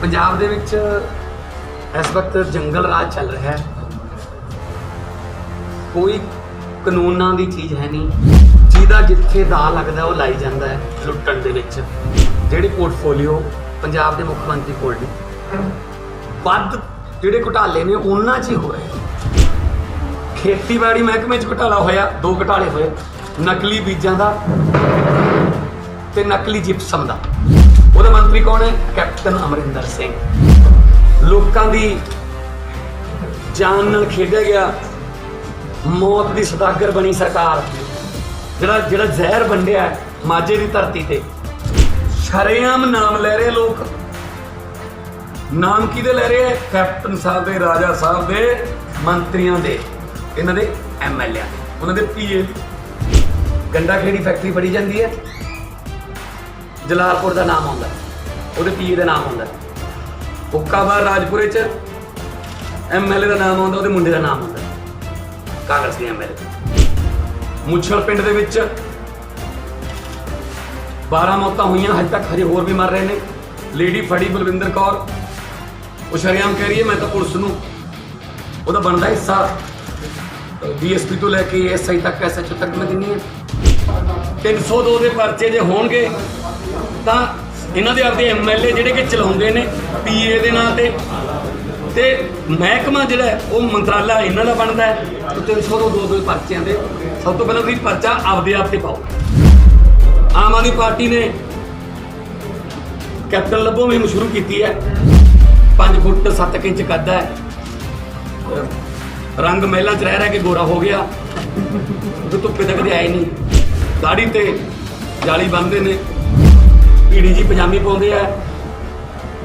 पंजाब दे विच इस वक्त जंगल राज चल रहा है। कोई कानूनां दी चीज़ है नहीं, जिहदा जिथे दा लगदा वो लाई जांदा है लुट्टण दे विच। जिहड़े पोर्टफोलियो पंजाब दे मुख्यमंत्री कोल ने वध जिहड़े घोटाले ने उन्हां च ही होए। खेतीबाड़ी महकमे च घोटाला होया, 2 घोटाले होए, नकली बीजां दा ते नकली जिप्सम दा। ਉਹਦਾ ਮੰਤਰੀ कौन है? कैप्टन अमरिंदर सिंह। लोगों की जान नाल खेडिया गया, मौत की सदागर बनी सरकार। जिहड़ा जहर वंडिया माझे की धरती ते शरेआम नाम ले रहे लोग। नाम किहदे ले रहे हैं? कैप्टन साहब दे, राजा साहब दे, मंत्रियों दे, इन्हां दे MLA दे, उन्हां दे PA दे। गंडा खेड़ी फैक्ट्री बड़ी जाती है, जलालपुर का नाम आता, वो PA का नाम आता। हुक्काबाद राजपुरे च MLA का नाम आता, वो मुंडे का नाम आता, कांग्रेस के MLA। मुछल पिंड दे विच 12 मौतां हुईयां, हज तक हजे होर भी मर रहे हैं। लेडी फड़ी बलविंदर कौर, वो शरेआम कह रही है मैं तो पुलिस नूं उहदा बनदा हिस्सा DSP तो लैके SI तक SHO तक मैं दिंदी है। 302 के परचे जे होणगे ਤਾਂ ਇਹਨਾਂ ਦੇ ਆਪਦੇ MLA ਜਿਹੜੇ ਕਿ ਚਲਾਉਂਦੇ ਨੇ PA ਦੇ ਨਾਂ ਤੇ ਮਹਿਕਮਾ ਜਿਹੜਾ ਉਹ ਮੰਤਰਾਲਾ ਇਹਨਾਂ ਦਾ ਬਣਦਾ ਹੈ। ਤੇ 302 ਪਰਚਿਆਂ ਦੇ ਸਭ ਤੋਂ ਪਹਿਲਾਂ ਤੁਸੀਂ ਪਰਚਾ ਆਪਦੇ ਆਪ ਤੇ ਪਾਓ। ਆਮ ਆਦਮੀ ਪਾਰਟੀ ਨੇ ਕੈਪਟਨ ਲੱਭੋ ਮੁਹਿੰਮ ਸ਼ੁਰੂ ਕੀਤੀ ਹੈ। 5 ਫੁੱਟ 7 ਇੰਚ ਕੱਦ ਹੈ, ਰੰਗ ਮਹਿਲਾਂ 'ਚ ਰਹਿ ਕੇ ਗੋਰਾ ਹੋ ਗਿਆ, ਉਹ ਧੁੱਪੇ ਤੱਕ ਦੇ ਆਏ ਨਹੀਂ, ਦਾੜੀ ਤੇ ਜਾਲੀ ਬੰਨ੍ਹਦੇ ਨੇ, PDG ਪੰਜਾਬੀ ਬੋਲਦੇ ਆ,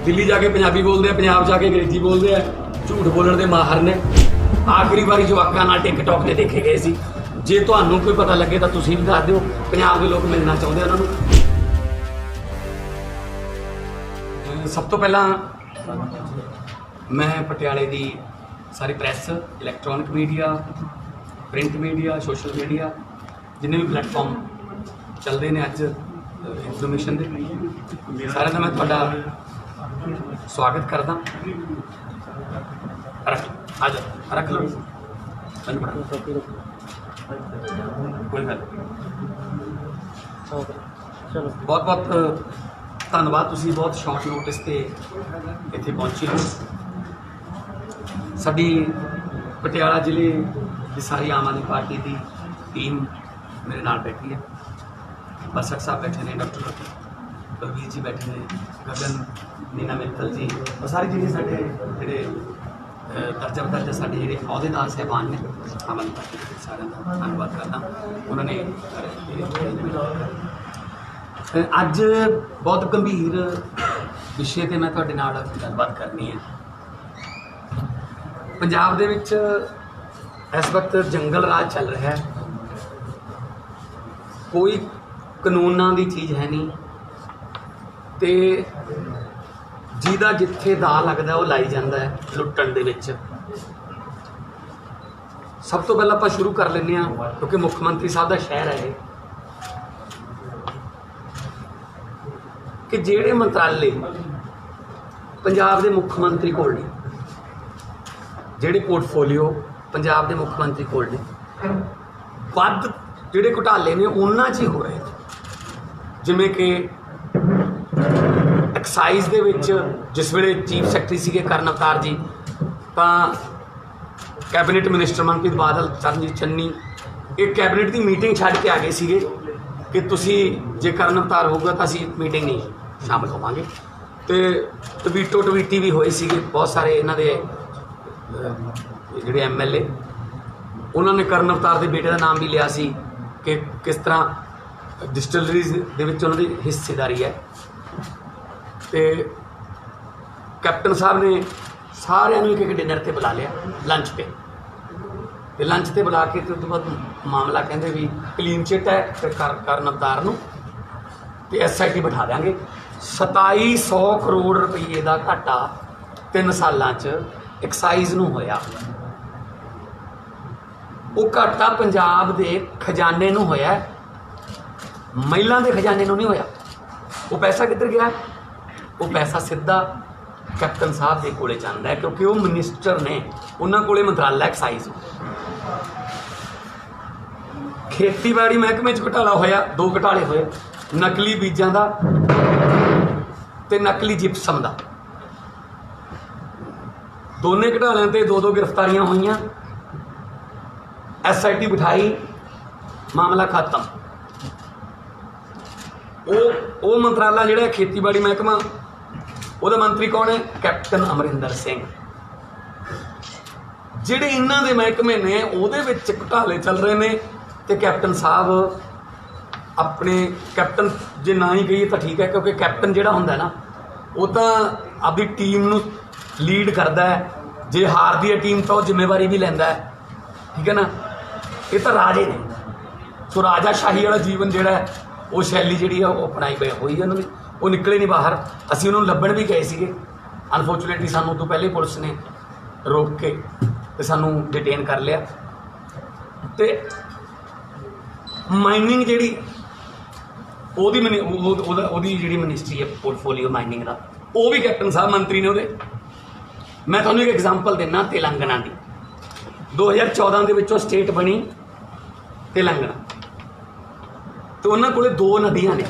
ਦਿੱਲੀ ਜਾ ਕੇ ਪੰਜਾਬੀ ਬੋਲਦੇ ਆ, ਪੰਜਾਬ ਜਾ ਕੇ ਅੰਗਰੇਜ਼ੀ ਬੋਲਦੇ ਆ, ਝੂਠ ਬੋਲਣ ਦੇ ਮਾਹਰ ਨੇ। ਆਖਰੀ ਵਾਰੀ ਜਵਾਕਾਂ ਨਾਲ TikTok ਤੇ ਦੇਖੇ ਗਏ ਸੀ। ਜੇ ਤੁਹਾਨੂੰ ਕੋਈ ਪਤਾ ਲੱਗੇ ਤਾਂ ਤੁਸੀਂ ਵੀ ਦੱਸ ਦਿਓ। ਪੰਜਾਬ ਦੇ ਲੋਕ ਮਿਲਣਾ ਚਾਹੁੰਦੇ ਉਹਨਾਂ ਨੂੰ। ਸਭ ਤੋਂ ਪਹਿਲਾਂ ਮੈਂ ਪਟਿਆਲੇ ਦੀ ਸਾਰੀ press, electronic media, print media, social media, ਜਿੰਨੇ ਵੀ ਪਲੇਟਫਾਰਮ ਚੱਲਦੇ ਨੇ ਅੱਜ ਇਨਫੋਰਮੇਸ਼ਨ ਦੇ, ਸਾਰਿਆਂ ਦਾ ਮੈਂ ਤੁਹਾਡਾ ਸਵਾਗਤ ਕਰਦਾ। ਰੱਖ ਲਓ ਕੋਈ ਗੱਲ। ਬਹੁਤ ਬਹੁਤ ਧੰਨਵਾਦ, ਤੁਸੀਂ ਬਹੁਤ ਸ਼ਾਰਟ ਨੋਟਿਸ ਤੇ ਇੱਥੇ ਪਹੁੰਚੇ ਹੋ। ਸਾਡੀ ਪਟਿਆਲਾ ਜ਼ਿਲ੍ਹੇ ਦੀ ਸਾਰੀ ਆਮ ਆਦਮੀ ਪਾਰਟੀ ਦੀ ਟੀਮ ਮੇਰੇ ਨਾਲ ਬੈਠੀ ਹੈ। बरसठ साहब बैठे ने, डॉक्टर बलवीर जी बैठे ने, गगन, नीना मित्तल जी, और सारे जिन्हें साढ़े जोड़े दर्जा बदर्जा साढ़े जोड़े अहदेदार साहबान ने आम आदमी पार्टी के सारे का धन्यवाद करता। उन्होंने अज बहुत गंभीर विषय पर मैं तुहाडे नाल गलबात करनी है। पंजाब दे विच इस वक्त जंगल राज चल रहा है। कोई कानूनां दी चीज़ है नहीं, ते जिहदा जिथे दा लगदा वो लाई जांदा है लुट्टण दे विच। सब तो पहला आपां शुरू कर लैंदे हां, क्योंकि मुख्यमंत्री साहब दा शहर है कि जिहड़े मंत्राले पंजाब दे मुख्यमंत्री कोल ने, जिहड़े पोर्टफोलियो पंजाब दे मुख्यमंत्री कोल ने वध जिहड़े घोटाले ने उन्हां च ही हो रहे। जिमें कि एक्साइज दे विच जिस वेले चीफ सैकटरी सीगे करण अवतार जी, तो कैबिनेट मिनिस्टर मनप्रीत बादल, चरणजीत चन्नी, एक कैबिनेट की मीटिंग छड्ड के आ गए सीगे कि तुसी जे करण अवतार होगा तो असीं मीटिंग नहीं शामिल होवांगे। तो ट्वीटो ट्वीटी भी होए सीगे बहुत सारे इन्हां दे जिहड़े MLA, उन्होंने करण अवतार के बेटे का नाम भी लिया सी कि किस तरह डिस्टिलरीज दे विच उन्हां दी हिस्सेदारी है। तो कैप्टन साहब ने सारिਆਂ ਨੂੰ एक डिनर पर बुला लिया, लंच पे, तो लंच पर बुला के तो बाद मामला कहते भी क्लीन चिट है, फिर करण अवतार नूं ते SIT बिठा देंगे। 2700 करोड़ रुपये का घाटा 3 सालों एक्साइज नूं होया। वो घाटा पंजाब के खजाने नूं होया, महिला के खजाने नूं नहीं होया। वो पैसा किधर गया? वो पैसा सीधा कैप्टन साहब के कोले चाहता है, क्योंकि वो मिनिस्टर ने, उन्होंने कोले मंत्रालय एक्साइज, खेतीबाड़ी महकमे च घोटाला होया, 2 घोटाले होए, नकली बीजां दा ते नकली जिप्सम दा, दोने घोटालियां ते 2-2 गिरफ्तारियां होईयां, SIT बिठाई, मामला खत्म। वो मंत्राला जिहड़ा खेतीबाड़ी महकमा, ਉਹਦਾ मंत्री कौन है? कैप्टन अमरिंदर सिंह। ਜਿਹੜੇ ਇਹਨਾਂ ਦੇ ਮਹਿਕਮੇ ਨੇ ਉਹਦੇ ਵਿੱਚ ਘੁਟਾਲੇ ਚੱਲ ਰਹੇ ਨੇ, ਤੇ कैप्टन साहब अपने कैप्टन जे ना ही कहिए तो ठीक है, क्योंकि कैप्टन ਜਿਹੜਾ ਹੁੰਦਾ ना वो तो ਆਪਣੀ टीम ਨੂੰ लीड करता है, जे हारदी है टीम तो जिम्मेवारी भी लैंदा है, ठीक है ना। ये तो राजे ने, सो राजाशाही वाला जीवन ਜਿਹੜਾ वो शैली जी है अपनाई हुई है उन्होंने, वो निकले नहीं बाहर। असी उन्होंने लभण भी गए थे, अनफॉर्चुनेटली सानू तो पहले पुलिस ने रोक के ते सानू डिटेन कर लिया। तो माइनिंग जी जी मिनिस्ट्री है पोर्टफोलियो माइनिंग का, वो भी कैप्टन साहब मंत्री ने उहदे। मैं तुहानू एक एग्जाम्पल देना तेलंगाना की, 2014 के विचों स्टेट बनी तेलंगाना, तो उन्होंने कोले 2 नदियाँ ने,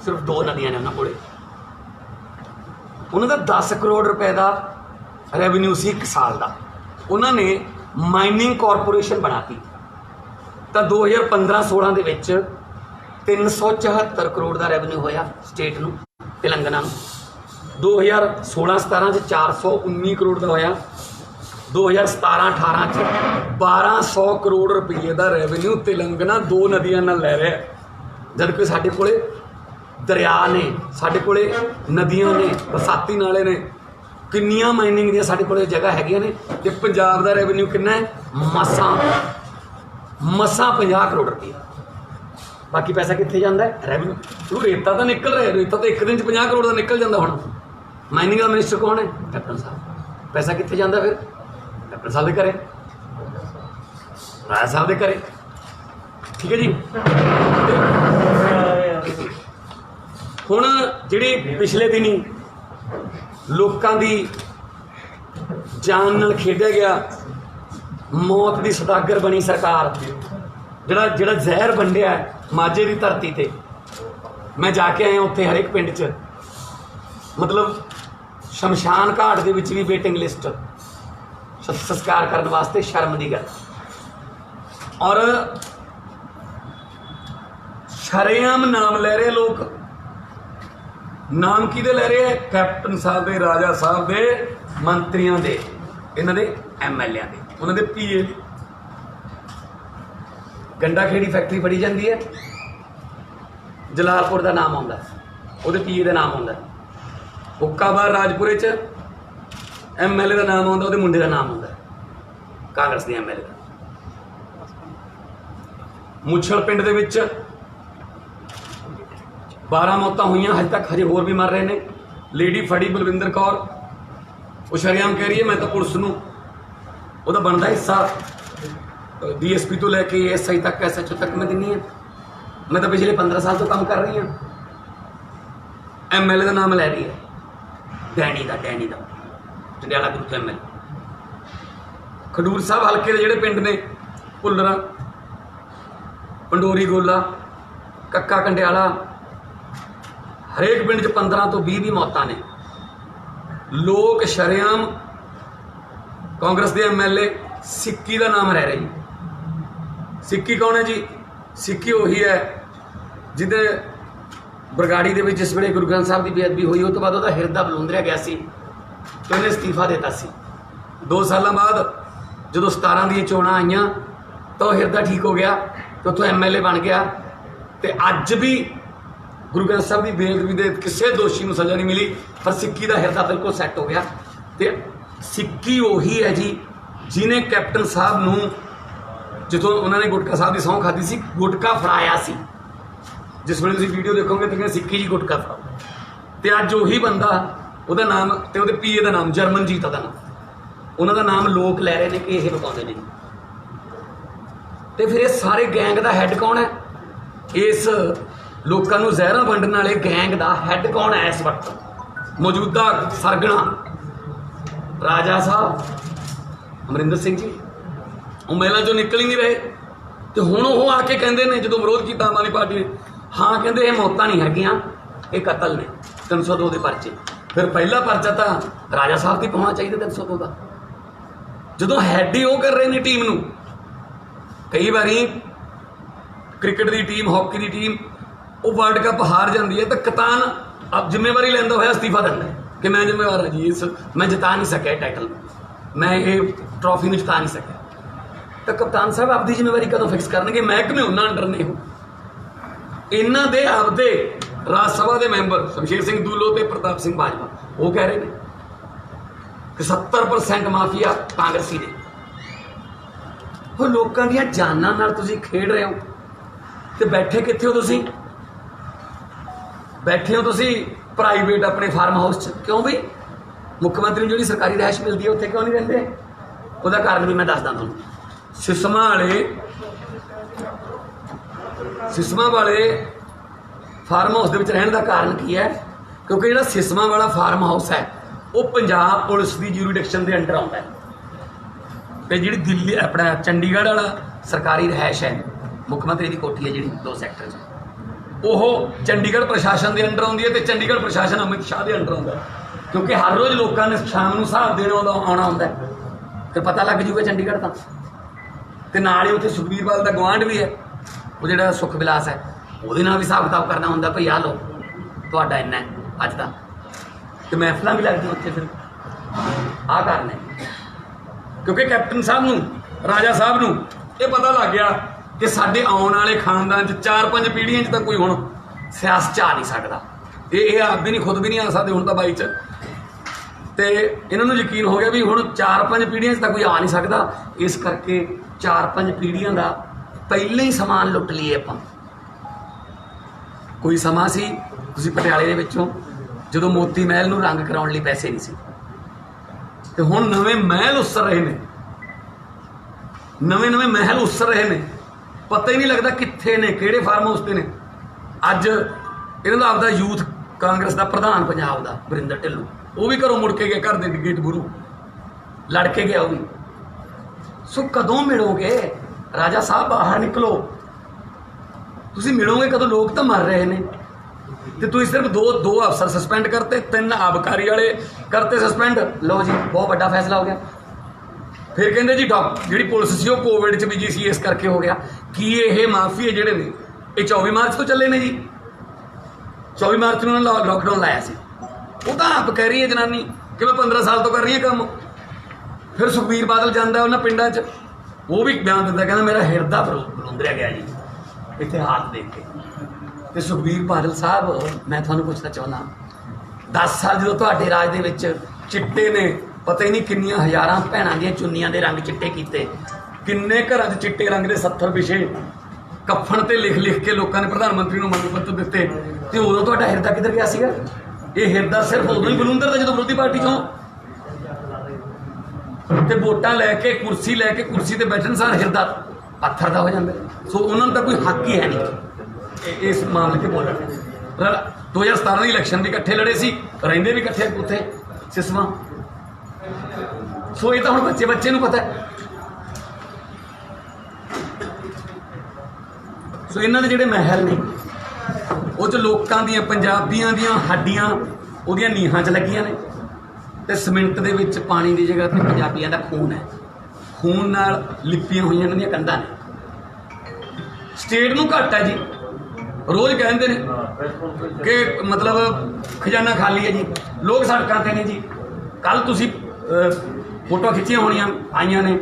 सिर्फ 2 नदियाँ ने उन्होंने कोले, उन्होंने 10 करोड़ रुपए का रेवन्यू सी 1 साल का, उन्होंने माइनिंग कॉरपोरेशन बनाती। तो 2015-16 के विच 374 करोड़ का रेवन्यू होया स्टेट नूं, तेलंगाना नूं। 2016-17 419 करोड़ का होया, 2017-18 1200 करोड़ रुपये का रेवन्यू तेलंगाना 2 नदियां नाल लै रहा है। जबकि साडे कोले दरिया ने, साडे कोले नदियां ने, बरसाती नाले ने, किन्नियां माइनिंग दी साडे कोले जगह हैगियां ने, ते पंजाब दा रेवन्यू कितना है? मसां 50 करोड़ रुपये। बाकी पैसा कित्थे जांदा है? रेवन्यू। तू रेता तो निकल रहा है, रेता तो एक दिन 50 करोड़ का निकल जाता। हुण माइनिंग का मिनिस्टर कौन है? कैप्टन साहब। पैसा कित्थे जांदा फिर? कैप्टन साहब दे घरे, राजा साहब दे घरे, ठीक है जी। हुण जिहड़ी पिछले दिनी लोकां दी जान नाल खेडिया गया, मौत की सौदागर बनी सरकार, जिहड़ा जहर वंडिया माझे की धरती ते। मैं जाके आया उत्थे हर एक पिंड च, मतलब शमशान घाट दे विच भी वेटिंग लिस्ट, संस्कार करने वास्ते शर्म की गल। और शरेआम नाम ले रहे लोग, नाम किहदे ले रहे? कैप्टन साहब दे, राजा साहब दे, मंत्रियों दे, इन्हां दे MLA दे, उन्हां दे PA। गंडा खेड़ी फैक्ट्री फड़ी जाती है, जलालपुर का नाम आता, वो PA का नाम आता। हुक्काबार राजपुरे च MLA का नाम आता, वो मुंडे का नाम आता, कांग्रेस के MLA का। मुछल पिंड दे विच 12 मौतां हुई, हज तक हजे होर भी मर रहे हैं। लेडी फड़ी बलविंदर कौर, वो शरेआम कह रही है मैं तो पुलिस नूं ਉਹਦਾ बनता हिस्सा DSP तो लैके SI तक, SHO तक मैं दिनी है। मैं तो पिछले 15 साल तो काम कर रही हूँ। MLA का नाम लै रही है, डैनी का जंडियाला ग्रुप MLA। खडूर साहब हल्के के जोड़े पिंड ने, भुल्लरा, पंडोरी गोला, कक्का कंडियाला, हरेक पिंड च 15 तो 20 भी मौतां ने। लोग शरेआम कांग्रेस के MLA सिक्की का नाम रह रही। सिक्की कौन है जी? सिक्की वही है जिदे बरगाड़ी के जिस वे गुरु ग्रंथ साहब की बेअदबी हुई, उस तो बाद वह हिरदा बलूंदरिया गया सी, तो उन्हें इस्तीफा देता सी। 2 साल बाद जो 17 दी चोणां आईयां तो हिरदा ठीक हो गया, तो उतों MLA बन गया। तो अज भी गुरु ग्रंथ साहब की बेअदबी के किसी दोषी को सज़ा नहीं मिली, पर सिक्की का हिरदा बिल्कुल सैट हो गया। तो सिक्की वही है जी जिन्हें कैप्टन साहब नूं जितों उन्होंने गुटका साहब की सौं खाधी सी, गुटका फड़ाया सी। जिस वे तुसीं वीडियो देखोगे तो सिक्की जी गुटका फड़ाओ। तो अज उही बंदा, वह नाम तो वो PA का नाम जरमनजीत का नाम, उन्होंने नाम लोग लै रहे हैं कि यह बकाते हैं। तो फिर ये सारे गैंग का हैड कौन है? इस लोगों को जहर वंडण वाले गैंग का हैड कौन है इस वक्त? ਮੌਜੂਦਾ ਸਰਗਣਾ ਰਾਜਾ ਸਾਹਿਬ ਅਮਰਿੰਦਰ ਸਿੰਘ ਜੀ ਉਹ ਮਹਿਲਾਂ ਚੋਂ ਨਿਕਲ ਹੀ ਨਹੀਂ ਰਹੇ। ਤੇ ਹੁਣ ਉਹ ਆ ਕੇ ਕਹਿੰਦੇ ਨੇ, ਜਦੋਂ ਵਿਰੋਧ ਕੀਤਾ ਆਮ ਆਦਮੀ ਪਾਰਟੀ ਨੇ, ਹਾਂ ਕਹਿੰਦੇ ਇਹ ਮੌਤਾਂ ਨਹੀਂ ਹੈਗੀਆਂ, ਇਹ ਕਤਲ ਨੇ 302 ਦੇ ਪਰਚੇ। ਫਿਰ ਪਹਿਲਾ ਪਰਚਾ ਤਾਂ ਰਾਜਾ ਸਾਹਿਬ ਦੀ ਪਾਉਣਾ ਚਾਹੀਦਾ 302 ਦਾ, ਜਦੋਂ ਹੈਡ ਹੀ ਉਹ ਕਰ ਰਹੇ ਨੇ ਟੀਮ ਨੂੰ। ਕਈ ਵਾਰੀ ਕ੍ਰਿਕਟ ਦੀ ਟੀਮ, ਹਾਕੀ ਦੀ ਟੀਮ ਉਹ ਵਰਲਡ ਕੱਪ ਹਾਰ ਜਾਂਦੀ ਹੈ ਤਾਂ ਕਪਤਾਨ ਆਪ ਜ਼ਿੰਮੇਵਾਰੀ ਲੈਂਦਾ ਹੋਇਆ ਅਸਤੀਫਾ ਦਿੰਦਾ ਕਿ ਮੈਂ ਜ਼ਿੰਮੇਵਾਰ ਹਾਂ ਜੀ, ਇਸ ਮੈਂ ਜਿਤਾ ਨਹੀਂ ਸਕਿਆ ਟਾਈਟਲ, ਮੈਂ ਇਹ ਟਰੋਫੀ ਨੂੰ ਜਿਤਾ ਨਹੀਂ ਸਕਿਆ। ਤਾਂ ਕਪਤਾਨ ਸਾਹਿਬ ਆਪਦੀ ਜ਼ਿੰਮੇਵਾਰੀ ਕਦੋਂ ਫਿਕਸ ਕਰਨਗੇ? ਮਹਿਕਮੇ ਉਹਨਾਂ ਅੰਡਰ ਨੇ। ਉਹ ਇਹਨਾਂ ਦੇ ਆਪਦੇ ਰਾਜ ਸਭਾ ਦੇ ਮੈਂਬਰ ਸ਼ਮਸ਼ੇਰ ਸਿੰਘ ਦੂਲੋ ਤੇ ਪ੍ਰਤਾਪ ਸਿੰਘ ਬਾਜਵਾ ਉਹ ਕਹਿ ਰਹੇ ਨੇ ਕਿ 70% ਮਾਫੀਆ ਕਾਂਗਰਸੀ ਨੇ। ਉਹ ਲੋਕਾਂ ਦੀਆਂ ਜਾਨਾਂ ਨਾਲ ਤੁਸੀਂ ਖੇਡ ਰਹੇ ਹੋ ਤੇ ਬੈਠੇ ਕਿੱਥੇ ਹੋ ਤੁਸੀਂ? ਬੈਠੇ ਹੋ ਤੁਸੀਂ ਪ੍ਰਾਈਵੇਟ ਆਪਣੇ ਫਾਰਮ ਹਾਊਸ 'ਚ। ਕਿਉਂ ਬਈ? ਮੁੱਖ ਮੰਤਰੀ ਨੂੰ ਜਿਹੜੀ ਸਰਕਾਰੀ ਰਿਹਾਇਸ਼ ਮਿਲਦੀ ਹੈ ਉੱਥੇ ਕਿਉਂ ਨਹੀਂ ਰਹਿੰਦੇ? ਉਹਦਾ ਕਾਰਨ ਵੀ ਮੈਂ ਦੱਸਦਾ ਤੁਹਾਨੂੰ। ਸਿਸਮਾਂ ਵਾਲੇ ਫਾਰਮ ਹਾਊਸ ਦੇ ਵਿੱਚ ਰਹਿਣ ਦਾ ਕਾਰਨ ਕੀ ਹੈ? ਕਿਉਂਕਿ ਜਿਹੜਾ ਸਿਸਮਾਂ ਵਾਲਾ ਫਾਰਮ ਹਾਊਸ ਹੈ ਉਹ ਪੰਜਾਬ ਪੁਲਿਸ ਦੀ ਜੂਰੀਡਿਕਸ਼ਨ ਦੇ ਅੰਡਰ ਆਉਂਦਾ ਹੈ। ਤੇ ਜਿਹੜੀ ਦਿੱਲੀ ਆਪਣਾ ਚੰਡੀਗੜ੍ਹ ਵਾਲਾ ਸਰਕਾਰੀ ਰਿਹਾਇਸ਼ ਹੈ, ਮੁੱਖ ਮੰਤਰੀ ਦੀ ਕੋਠੀ ਹੈ ਜਿਹੜੀ 2 ਸੈਕਟਰ 'ਚ, ਉਹ ਚੰਡੀਗੜ੍ਹ ਪ੍ਰਸ਼ਾਸਨ ਦੇ ਅੰਡਰ ਆਉਂਦੀ ਹੈ ਤੇ ਚੰਡੀਗੜ੍ਹ ਪ੍ਰਸ਼ਾਸਨ ਅਮਿਤ ਸ਼ਾਹ ਦੇ ਅੰਡਰ ਆਉਂਦਾ। ਕਿਉਂਕਿ ਹਰ ਰੋਜ਼ ਲੋਕਾਂ ਨੇ ਸ਼ਾਮ ਨੂੰ ਹਿਸਾਬ ਦੇਣ ਆਉਣਾ ਹੁੰਦਾ, ਫਿਰ ਪਤਾ ਲੱਗ ਜੂਗਾ ਚੰਡੀਗੜ੍ਹ ਤਾਂ। ਤੇ ਨਾਲ ਹੀ ਉੱਥੇ ਸੁਖਬੀਰ ਬਾਦਲ ਦਾ ਗੁਆਂਢ ਵੀ ਹੈ, ਉਹ ਜਿਹੜਾ ਸੁਖ ਵਿਲਾਸ ਹੈ, ਉਹਦੇ ਨਾਲ ਵੀ ਹਿਸਾਬ ਕਿਤਾਬ ਕਰਨਾ ਹੁੰਦਾ। ਭਈ ਆਹ ਲਓ ਤੁਹਾਡਾ ਇੰਨਾ ਅੱਜ ਦਾ, ਤੇ ਮਹਿਫਲਾਂ ਵੀ ਲੱਗਦੀਆਂ ਉੱਥੇ। ਫਿਰ ਆਹ ਕਾਰਨ ਹੈ ਕਿਉਂਕਿ ਕੈਪਟਨ ਸਾਹਿਬ ਨੂੰ, ਰਾਜਾ ਸਾਹਿਬ ਨੂੰ ਇਹ ਪਤਾ ਲੱਗ ਗਿਆ ਕਿ ਸਾਡੇ ਆਉਣ ਵਾਲੇ ਖਾਨਦਾਨ 'ਚ 4-5 ਪੀੜ੍ਹੀਆਂ 'ਚ ਤਾਂ ਕੋਈ ਹੁਣ ਸਿਆਸਤ 'ਚ ਆ ਨਹੀਂ ਸਕਦਾ। ਇਹ ਆਪ ਵੀ ਨਹੀਂ, ਖੁਦ ਵੀ ਨਹੀਂ ਆ ਸਕਦੇ ਹੁਣ ਤਾਂ ਬਾਈ 'ਚ। ਤੇ ਇਹਨਾਂ ਨੂੰ ਯਕੀਨ ਹੋ ਗਿਆ ਵੀ ਹੁਣ 4-5 ਪੀੜ੍ਹੀਆਂ 'ਚ ਤਾਂ ਕੋਈ ਆ ਨਹੀਂ ਸਕਦਾ, ਇਸ ਕਰਕੇ 4-5 ਪੀੜ੍ਹੀਆਂ ਦਾ ਪਹਿਲਾਂ ਹੀ ਸਮਾਨ ਲੁੱਟ ਲਈਏ ਆਪਾਂ। ਕੋਈ ਸਮਾਂ ਸੀ ਤੁਸੀਂ ਪਟਿਆਲੇ ਦੇ ਵਿੱਚੋਂ ਜਦੋਂ ਮੋਤੀ ਮਹਿਲ ਨੂੰ ਰੰਗ ਕਰਾਉਣ ਲਈ ਪੈਸੇ ਨਹੀਂ ਸੀ, ਤੇ ਹੁਣ ਨਵੇਂ ਮਹਿਲ ਉਸਰ ਰਹੇ ਨੇ, ਨਵੇਂ ਮਹਿਲ ਉਸਰ ਰਹੇ ਨੇ। ਪਤਾ ਹੀ ਨਹੀਂ ਲੱਗਦਾ ਕਿੱਥੇ ਨੇ, ਕਿਹੜੇ ਫਾਰਮ ਹਾਊਸ ਤੇ ਨੇ। ਅੱਜ ਇਹਨਾਂ ਦਾ ਆਪਦਾ ਯੂਥ ਕਾਂਗਰਸ ਦਾ ਪ੍ਰਧਾਨ ਪੰਜਾਬ ਦਾ ਵਰਿੰਦਰ ਢਿੱਲੋਂ, ਉਹ ਵੀ ਘਰੋਂ ਮੁੜ ਕੇ ਗਿਆ, ਘਰ ਦੇ ਗੇਟ ਮੂਹਰੋਂ ਲੜ ਕੇ ਗਿਆ ਉਹ ਵੀ। ਸੋ ਕਦੋਂ ਮਿਲੋਗੇ ਰਾਜਾ ਸਾਹਿਬ? ਬਾਹਰ ਨਿਕਲੋ, ਤੁਸੀਂ ਮਿਲੋਗੇ ਕਦੋਂ? ਲੋਕ ਤਾਂ ਮਰ ਰਹੇ ਨੇ ਤੇ ਤੁਸੀਂ ਸਿਰਫ ਦੋ ਅਫਸਰ ਸਸਪੈਂਡ ਕਰਤੇ, 3 ਆਬਕਾਰੀ ਵਾਲੇ ਕਰਤੇ ਸਸਪੈਂਡ। ਲਓ ਜੀ, ਬਹੁਤ ਵੱਡਾ ਫੈਸਲਾ ਹੋ ਗਿਆ। ਫਿਰ ਕਹਿੰਦੇ ਜੀ ਜਿਹੜੀ ਪੁਲਿਸ ਸੀ ਉਹ ਕੋਵਿਡ 'ਚ ਬਿਜੀ ਸੀ, ਇਸ ਕਰਕੇ ਹੋ ਗਿਆ। ਕੀ ਇਹ ਮਾਫੀਏ ਜਿਹੜੇ ਨੇ ਇਹ 24 ਮਾਰਚ ਤੋਂ ਚੱਲੇ ਨੇ ਜੀ? 24 ਮਾਰਚ ਨੂੰ ਉਹਨਾਂ ਨੇ ਲਾਕਡਾਊਨ ਲਾਇਆ ਸੀ। ਉਹ ਤਾਂ ਆਪ ਕਹਿ ਰਹੀ ਹੈ ਜਨਾਨੀ ਕਿ ਮੈਂ 15 ਸਾਲ ਤੋਂ ਕਰ ਰਹੀ ਹਾਂ ਕੰਮ। ਫਿਰ ਸੁਖਬੀਰ ਬਾਦਲ ਜਾਂਦਾ ਉਹਨਾਂ ਪਿੰਡਾਂ 'ਚ, ਉਹ ਵੀ ਬਿਆਨ ਦਿੰਦਾ, ਕਹਿੰਦਾ ਮੇਰਾ ਹਿਰਦਾ ਬਲੁੰਦਰਿਆ ਗਿਆ ਜੀ ਇੱਥੇ ਹਾਥ ਦੇਖ ਕੇ। ਤੇ ਸੁਖਬੀਰ ਬਾਦਲ ਸਾਹਿਬ, ਮੈਂ ਤੁਹਾਨੂੰ ਪੁੱਛਣਾ ਚਾਹੁੰਦਾ, 10 ਸਾਲ ਜਦੋਂ ਤੁਹਾਡੇ ਰਾਜ ਦੇ ਵਿੱਚ ਚਿੱਟੇ ਨੇ ਪਤਾ ਹੀ ਨਹੀਂ ਕਿੰਨੀਆਂ ਹਜ਼ਾਰਾਂ ਭੈਣਾਂ ਦੀਆਂ ਚੁੰਨੀਆਂ ਦੇ ਰੰਗ ਚਿੱਟੇ ਕੀਤੇ, ਕਿੰਨੇ ਘਰਾਂ 'ਚ ਚਿੱਟੇ ਰੰਗ ਦੇ 70 ਵਿਸ਼ੇ ਕੱਫਣ ਤੇ ਲਿਖ ਕੇ ਲੋਕਾਂ ਨੇ ਪ੍ਰਧਾਨ ਮੰਤਰੀ ਨੂੰ ਮੰਗ ਪੱਤਰ ਦਿੱਤੇ, ਤੇ ਉਦੋਂ ਤੁਹਾਡਾ ਹਿਰਦਾ ਕਿੱਧਰ ਗਿਆ ਸੀਗਾ? ਇਹ ਹਿਰਦਾ ਸਿਰਫ ਉਦੋਂ ਹੀ ਬਲੁੰਦਰਦਾ ਜਦੋਂ ਵਿਰੋਧੀ ਪਾਰਟੀ 'ਚੋਂ ਤੇ ਵੋਟਾਂ ਲੈ ਕੇ ਕੁਰਸੀ ਤੇ ਬੈਠਣ ਸਾਰ ਹਿਰਦਾ ਪੱਥਰ ਦਾ ਹੋ ਜਾਂਦਾ। ਸੋ ਉਹਨਾਂ ਨੂੰ ਤਾਂ ਕੋਈ ਹੱਕ ਹੀ ਹੈ ਨਹੀਂ ਇਸ ਮਾਮਲੇ 'ਤੇ ਬੋਲਣ। 2017 ਦੀ ਇਲੈਕਸ਼ਨ ਵੀ ਇਕੱਠੇ ਲੜੇ ਸੀ, ਰਹਿੰਦੇ ਵੀ ਇਕੱਠੇ ਉੱਥੇ ਸਿਸਮਾ। ਸੋ ਇਹ ਤਾਂ ਹੁਣ ਬੱਚੇ ਨੂੰ ਪਤਾ ਹੈ। ਸੋ ਇਹਨਾਂ ਦੇ ਜਿਹੜੇ ਮਹਿਲ ਨੇ ਉਹ 'ਚ ਲੋਕਾਂ ਦੀਆਂ, ਪੰਜਾਬੀਆਂ ਦੀਆਂ ਹੱਡੀਆਂ ਉਹਦੀਆਂ ਨੀਹਾਂ 'ਚ ਲੱਗੀਆਂ ਨੇ, ਤੇ ਸੀਮਿੰਟ ਦੇ ਵਿੱਚ ਪਾਣੀ ਦੀ ਜਗ੍ਹਾ ਤੇ ਪੰਜਾਬੀਆਂ ਦਾ ਖੂਨ ਹੈ। ਖੂਨ ਨਾਲ ਲਿਪੀਆਂ ਹੋਈਆਂ ਇਹਨਾਂ ਦੀਆਂ ਕੰਧਾਂ ਨੇ। ਸਟੇਟ ਨੂੰ ਘੱਟ ਹੈ ਜੀ, ਰੋਜ਼ ਕਹਿੰਦੇ ਨੇ ਕਿ ਮਤਲਬ ਖਜ਼ਾਨਾ ਖਾਲੀ ਹੈ ਜੀ, ਲੋਕ ਸੜਕਾਂ ਤੇ ਨੇ ਜੀ। ਕੱਲ ਤੁਸੀਂ ਫੋਟੋ ਖਿੱਚੀਆਂ ਹੋਣੀਆਂ ਆਈਆਂ ਨੇ,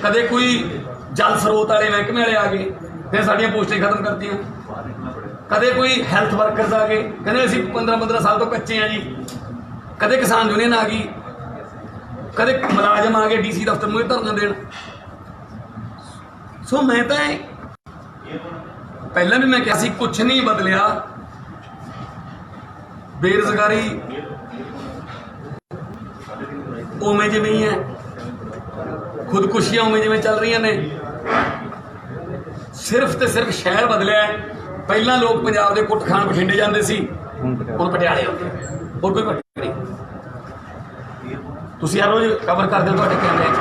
ਕਦੇ ਕੋਈ ਜਲ ਸਰੋਤ ਵਾਲੇ ਮਹਿਕਮੇ ਵਾਲੇ ਆ ਗਏ, ਫਿਰ ਸਾਡੀਆਂ ਪੋਸਟਾਂ ਖਤਮ ਕਰਤੀਆਂ। ਕਦੇ ਕੋਈ ਹੈਲਥ ਵਰਕਰਸ ਆ ਗਏ, ਕਹਿੰਦੇ ਅਸੀਂ 15 ਸਾਲ ਤੋਂ ਕੱਚੇ ਆ ਜੀ। ਕਦੇ ਕਿਸਾਨ ਯੂਨੀਅਨ ਆ ਗਈ, ਕਦੇ ਮੁਲਾਜ਼ਮ ਆ ਗਏ ਡੀਸੀ ਦਫ਼ਤਰ ਮੂਹਰੇ ਧਰਨਾ ਦੇਣ। ਸੋ ਮੈਂ ਤਾਂ ਪਹਿਲਾਂ ਵੀ ਮੈਂ ਕਿਹਾ ਸੀ, ਕੁਛ ਨਹੀਂ ਬਦਲਿਆ। ਬੇਰੁਜ਼ਗਾਰੀ ਉਵੇਂ ਜਿਵੇਂ ਹੀ ਹੈ, ਖੁਦਕੁਸ਼ੀਆਂ ਉਵੇਂ ਜਿਵੇਂ ਚੱਲ ਰਹੀਆਂ ਨੇ। ਸਿਰਫ ਤੇ ਸਿਰਫ ਸ਼ਹਿਰ ਬਦਲਿਆ, ਪਹਿਲਾਂ ਲੋਕ ਪੰਜਾਬ ਦੇ ਕੁੱਟ ਖਾਣ ਬਠਿੰਡੇ ਜਾਂਦੇ ਸੀ, ਹੁਣ ਪਟਿਆਲੇ ਆਉਂਦੇ, ਹੋਰ ਕੋਈ ਫਰਕ ਨਹੀਂ। ਤੁਸੀਂ ਹਰ ਰੋਜ਼ ਕਵਰ ਕਰਦੇ ਹੋ ਤੁਹਾਡੇ ਕੈਮਰੇ 'ਚ।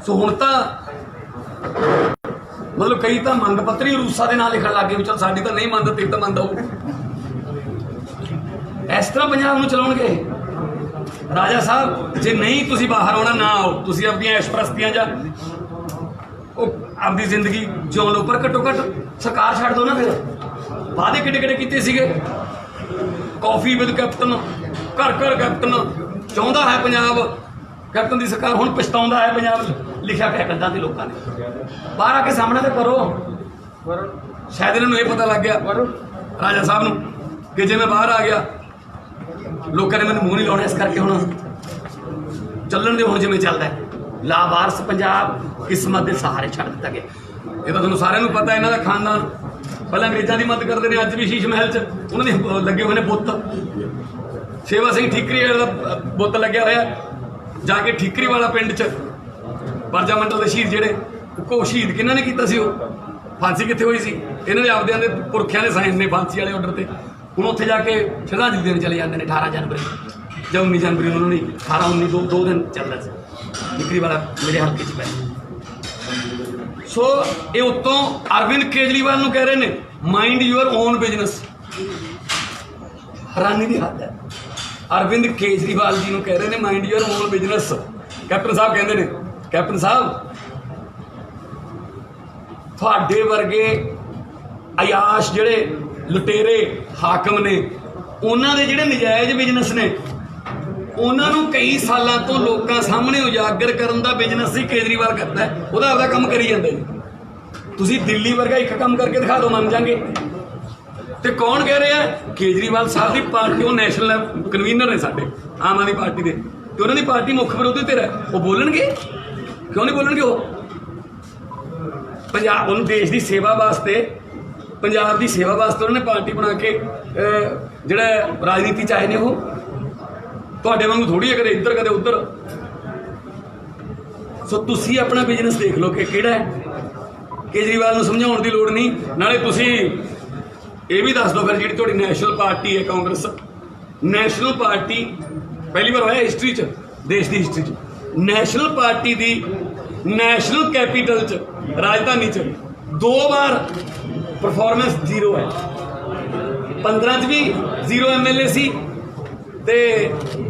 ਸੋ ਹੁਣ ਤਾਂ ਮਤਲਬ ਕਈ ਤਾਂ ਮੰਗ ਪੱਤਰੀ ਰੂਸਾ ਦੇ ਨਾਂ ਲਿਖਣ ਲੱਗ ਗਏ ਵੀ ਚਲ ਸਾਡੀ ਤਾਂ ਨਹੀਂ ਮੰਨਦਾ, ਤੇਰੀ ਤਾਂ ਮੰਨਦਾ ਹੋਊ। ਇਸ ਤਰ੍ਹਾਂ ਪੰਜਾਬ ਨੂੰ ਚਲਾਉਣਗੇ। ਰਾਜਾ ਸਾਹਿਬ, ਜੇ ਨਹੀਂ ਤੁਸੀਂ ਬਾਹਰ ਆਉਣਾ ਨਾ ਆਓ, ਤੁਸੀਂ ਆਪਣੀਆਂ ਐਸ਼ਪ੍ਰਸਤੀਆਂ ਜਾਂ ਉਹ ਆਪਦੀ ਜ਼ਿੰਦਗੀ ਜਿਉਂ ਲਓ, ਪਰ ਘੱਟੋ ਘੱਟ ਸਰਕਾਰ ਛੱਡ ਦਿਓ ਨਾ। ਫਿਰ ਵਾਅਦੇ ਕਿੱਡੇ ਕਿੱਡੇ ਕੀਤੇ ਸੀਗੇ, ਕਾਫੀ ਵਿਦ ਕੈਪਟਨ, ਘਰ ਘਰ ਕੈਪਟਨ, ਚਾਹੁੰਦਾ ਹੈ ਪੰਜਾਬ ਕੈਪਟਨ ਦੀ ਸਰਕਾਰ, ਹੁਣ ਪਛਤਾਉਂਦਾ ਹੈ ਪੰਜਾਬ, ਲਿਖਿਆ ਪਿਆ ਕੰਧਾਂ ਤੇ ਲੋਕਾਂ ਨੇ। ਬਾਹਰ ਆ ਕੇ ਸਾਹਮਣੇ ਤੇ ਕਰੋ। ਸ਼ਾਇਦ ਇਹਨਾਂ ਨੂੰ ਇਹ ਪਤਾ ਲੱਗ ਗਿਆ ਰਾਜਾ ਸਾਹਿਬ ਨੂੰ ਕਿ ਜੇ ਮੈਂ ਬਾਹਰ ਆ ਗਿਆ ਲੋਕਾਂ ਨੇ ਮੈਨੂੰ ਮੂੰਹ ਨਹੀਂ ਲਾਉਣਾ, ਇਸ ਕਰਕੇ ਹੁਣ ਚੱਲਣ ਦੇ, ਹੁਣ ਜਿਵੇਂ ਚੱਲਦਾ ਲਾਵਾਰਸ ਪੰਜਾਬ ਕਿਸਮਤ ਦੇ ਸਹਾਰੇ ਛੱਡ ਦਿੱਤਾ ਗਿਆ। ਇਹ ਤਾਂ ਤੁਹਾਨੂੰ ਸਾਰਿਆਂ ਨੂੰ ਪਤਾ, ਇਹਨਾਂ ਦਾ ਖਾਨਦਾਨ ਪਹਿਲਾਂ ਅੰਗਰੇਜ਼ਾਂ ਦੀ ਮਦਦ ਕਰਦੇ ਨੇ, ਅੱਜ ਵੀ ਸ਼ੀਸ਼ ਮਹਿਲ 'ਚ ਉਹਨਾਂ ਦੇ ਲੱਗੇ ਹੋਏ ਨੇ ਬੁੱਤ। ਸੇਵਾ ਸਿੰਘ ਠੀਕਰੀ ਦਾ ਬੁੱਤ ਲੱਗਿਆ ਹੋਇਆ, ਜਾ ਕੇ ਠੀਕਰੀ ਵਾਲਾ ਪਿੰਡ 'ਚ ਪਰਜਾ ਮੰਡਲ ਦੇ ਸ਼ਹੀਦ ਜਿਹੜੇ ਕੋ ਸ਼ਹੀਦ ਕਿਹਨਾਂ ਨੇ ਕੀਤਾ ਸੀ, ਉਹ ਫਾਂਸੀ ਕਿੱਥੇ ਹੋਈ ਸੀ, ਇਹਨਾਂ ਦੇ ਆਪਦਿਆਂ ਦੇ ਪੁਰਖਿਆਂ ਦੇ ਸਾਇੰਸ ਨੇ ਫਾਂਸੀ ਵਾਲੇ ਆਰਡਰ ਤੇ। ਹੁਣ ਉੱਥੇ ਜਾ ਕੇ ਸ਼ਰਧਾਂਜਲੀ ਦੇਣ ਚਲੇ ਜਾਂਦੇ ਨੇ 18 ਜਨਵਰੀ ਜਾਂ 19 ਜਨਵਰੀ ਨੂੰ, ਨਹੀਂ 18 19 ਦੋ ਦਿਨ ਚੱਲਦਾ ਸੀ ਠੀਕਰੀ ਵਾਲਾ ਮੇਰੇ ਹਲਕੇ 'ਚ ਪੈ। ਸੋ ਇਹ ਉੱਤੋਂ ਅਰਵਿੰਦ ਕੇਜਰੀਵਾਲ ਨੂੰ ਕਹਿ ਰਹੇ ਨੇ ਮਾਈਂਡ ਯੂਅਰ ਓਨ ਬਿਜ਼ਨਸ। ਹੈਰਾਨੀ ਦੀ ਹੱਦ ਹੈ, ਅਰਵਿੰਦ ਕੇਜਰੀਵਾਲ ਜੀ ਨੂੰ ਕਹਿ ਰਹੇ ਨੇ mind your own business. Captain ਸਾਹਿਬ ਕਹਿੰਦੇ ਨੇ, ਕੈਪਟਨ ਸਾਹਿਬ ਤੁਹਾਡੇ ਵਰਗੇ ਅਯਾਸ਼ ਜਿਹੜੇ ਲੁਟੇਰੇ ਹਾਕਮ ਨੇ, ਉਹਨਾਂ ਦੇ ਜਿਹੜੇ ਨਜਾਇਜ਼ ਬਿਜ਼ਨਸ ਨੇ, ਉਹਨਾਂ ਨੂੰ ਕਈ ਸਾਲਾਂ ਤੋਂ ਲੋਕਾਂ ਸਾਹਮਣੇ ਉਜਾਗਰ ਕਰਨ ਦਾ ਬਿਜ਼ਨਸ ਹੀ ਕੇਜਰੀਵਾਲ ਕਰਦਾ, ਉਹਦਾ ਆਪਦਾ ਕੰਮ ਕਰੀ ਜਾਂਦਾ ਜੀ। ਤੁਸੀਂ ਦਿੱਲੀ ਵਰਗਾ ਇੱਕ ਕੰਮ ਕਰਕੇ ਦਿਖਾ ਦਿਓ, ਮੰਨ ਜਾਂਗੇ। ਤੇ ਕੌਣ ਕਹਿ ਰਿਹਾ? ਕੇਜਰੀਵਾਲ ਸਾਹਿਬ ਦੀ ਪਾਰਟੀ, ਉਹ ਨੈਸ਼ਨਲ ਕਨਵੀਨਰ ਨੇ ਸਾਡੇ ਆਮ ਆਦਮੀ ਪਾਰਟੀ ਦੇ, ਤੇ ਉਹਨਾਂ ਦੀ ਪਾਰਟੀ ਮੁੱਖ ਵਿਰੋਧੀ ਧਿਰ, ਉਹ ਬੋਲਣਗੇ ਕਿਉਂ ਨਹੀਂ ਬੋਲਣਗੇ? ਉਹ ਪੰਜਾਬ, ਉਹਨੂੰ ਦੇਸ਼ ਦੀ ਸੇਵਾ ਵਾਸਤੇ, ਪੰਜਾਬ ਦੀ ਸੇਵਾ ਵਾਸਤੇ ਉਹਨਾਂ ਨੇ ਪਾਰਟੀ ਬਣਾ ਕੇ ਜਿਹੜਾ ਰਾਜਨੀਤੀ 'ਚ ਆਏ ਨੇ, ਉਹ ਤੁਹਾਡੇ ਵਾਂਗੂ ਥੋੜ੍ਹੀ ਹੈ ਕਦੇ ਇੱਧਰ ਕਦੇ ਉੱਧਰ। ਸੋ ਤੁਸੀਂ ਆਪਣਾ ਬਿਜ਼ਨਸ ਦੇਖ ਲਓ ਕਿ ਕਿਹੜਾ ਹੈ। ਕੇਜਰੀਵਾਲ ਨੂੰ ਸਮਝਾਉਣ ਦੀ ਲੋੜ ਨਹੀਂ। ਨਾਲੇ ਤੁਸੀਂ ਇਹ ਵੀ ਦੱਸ ਦਿਓ ਫਿਰ, ਜਿਹੜੀ ਤੁਹਾਡੀ ਨੈਸ਼ਨਲ ਪਾਰਟੀ ਹੈ ਕਾਂਗਰਸ, ਨੈਸ਼ਨਲ ਪਾਰਟੀ ਪਹਿਲੀ ਵਾਰ ਹੋਇਆ ਹਿਸਟਰੀ 'ਚ, ਦੇਸ਼ ਦੀ ਹਿਸਟਰੀ 'ਚ, ਨੈਸ਼ਨਲ ਪਾਰਟੀ ਦੀ ਨੈਸ਼ਨਲ ਕੈਪੀਟਲ 'ਚ, ਰਾਜਧਾਨੀ 'ਚ 2 ਵਾਰ ਪਰਫਾਰਮੈਂਸ ਜ਼ੀਰੋ ਹੈ। 15 'ਚ ਵੀ ਜ਼ੀਰੋ MLA ਸੀ ਤੇ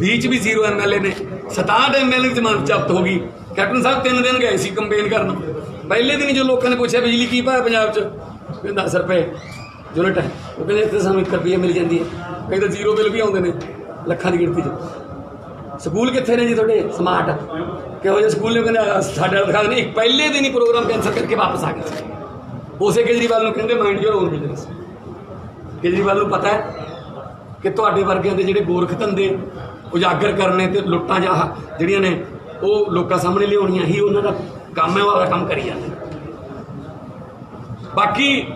20 'ਚ ਵੀ ਜ਼ੀਰੋ MLA ਨੇ। 67 MLA ਦੀ ਜ਼ਮਾਨਤ ਜ਼ਬਤ ਹੋ ਗਈ। ਕੈਪਟਨ ਸਾਹਿਬ 3 ਦਿਨ ਗਏ ਸੀ ਕੰਪੇਨ ਕਰਨ। ਪਹਿਲੇ ਦਿਨ ਜੋ ਲੋਕਾਂ ਨੇ ਪੁੱਛਿਆ ਬਿਜਲੀ ਕੀ ਭਾਅ ਪੰਜਾਬ 'ਚ, ਕਹਿੰਦੇ 10 ਰੁਪਏ ਯੂਨਿਟ ਹੈ। ਉਹ ਕਹਿੰਦੇ ਇੱਥੇ ਸਾਨੂੰ 1 ਰੁਪਈਆ ਮਿਲ ਜਾਂਦੀ ਹੈ। ਕਈ ਤਾਂ ਜ਼ੀਰੋ ਬਿੱਲ ਵੀ ਆਉਂਦੇ ਨੇ ਲੱਖਾਂ ਦੀ ਗਿਣਤੀ 'ਚ। ਸਕੂਲ ਕਿੱਥੇ ਨੇ ਜੀ ਤੁਹਾਡੇ ਸਮਾਰਟ? ਕਿਹੋ ਜਿਹੇ ਸਕੂਲ ਨੇ? ਕਹਿੰਦੇ ਸਾਡੇ ਵਾਲਾ ਦਿਖਾ ਦਿੰਦੇ। ਇੱਕ ਪਹਿਲੇ ਦਿਨ ਹੀ ਪ੍ਰੋਗਰਾਮ ਕੈਂਸਲ ਕਰਕੇ ਵਾਪਸ ਆ ਗਏ। ਉਸੇ ਕੇਜਰੀਵਾਲ ਨੂੰ ਕਹਿੰਦੇ mind your own business. Kejriwal ਨੂੰ ਪਤਾ ਹੈ ਕਿ ਤੁਹਾਡੇ ਵਰਗਿਆਂ ਦੇ ਜਿਹੜੇ ਗੋਰਖ ਧੰਦੇ ਉਜਾਗਰ ਕਰਨੇ ਤੇ ਲੁੱਟਾਂ ਜਾਂ ਜਿਹੜੀਆਂ ਨੇ ਉਹ ਲੋਕਾਂ ਸਾਹਮਣੇ ਲਿਆਉਣੀਆਂ ਹੀ ਉਹਨਾਂ ਦਾ ਕੰਮ ਹੈ, ਉਹ ਆਪਣਾ ਕੰਮ ਕਰੀ ਜਾਂਦੇ। ਬਾਕੀ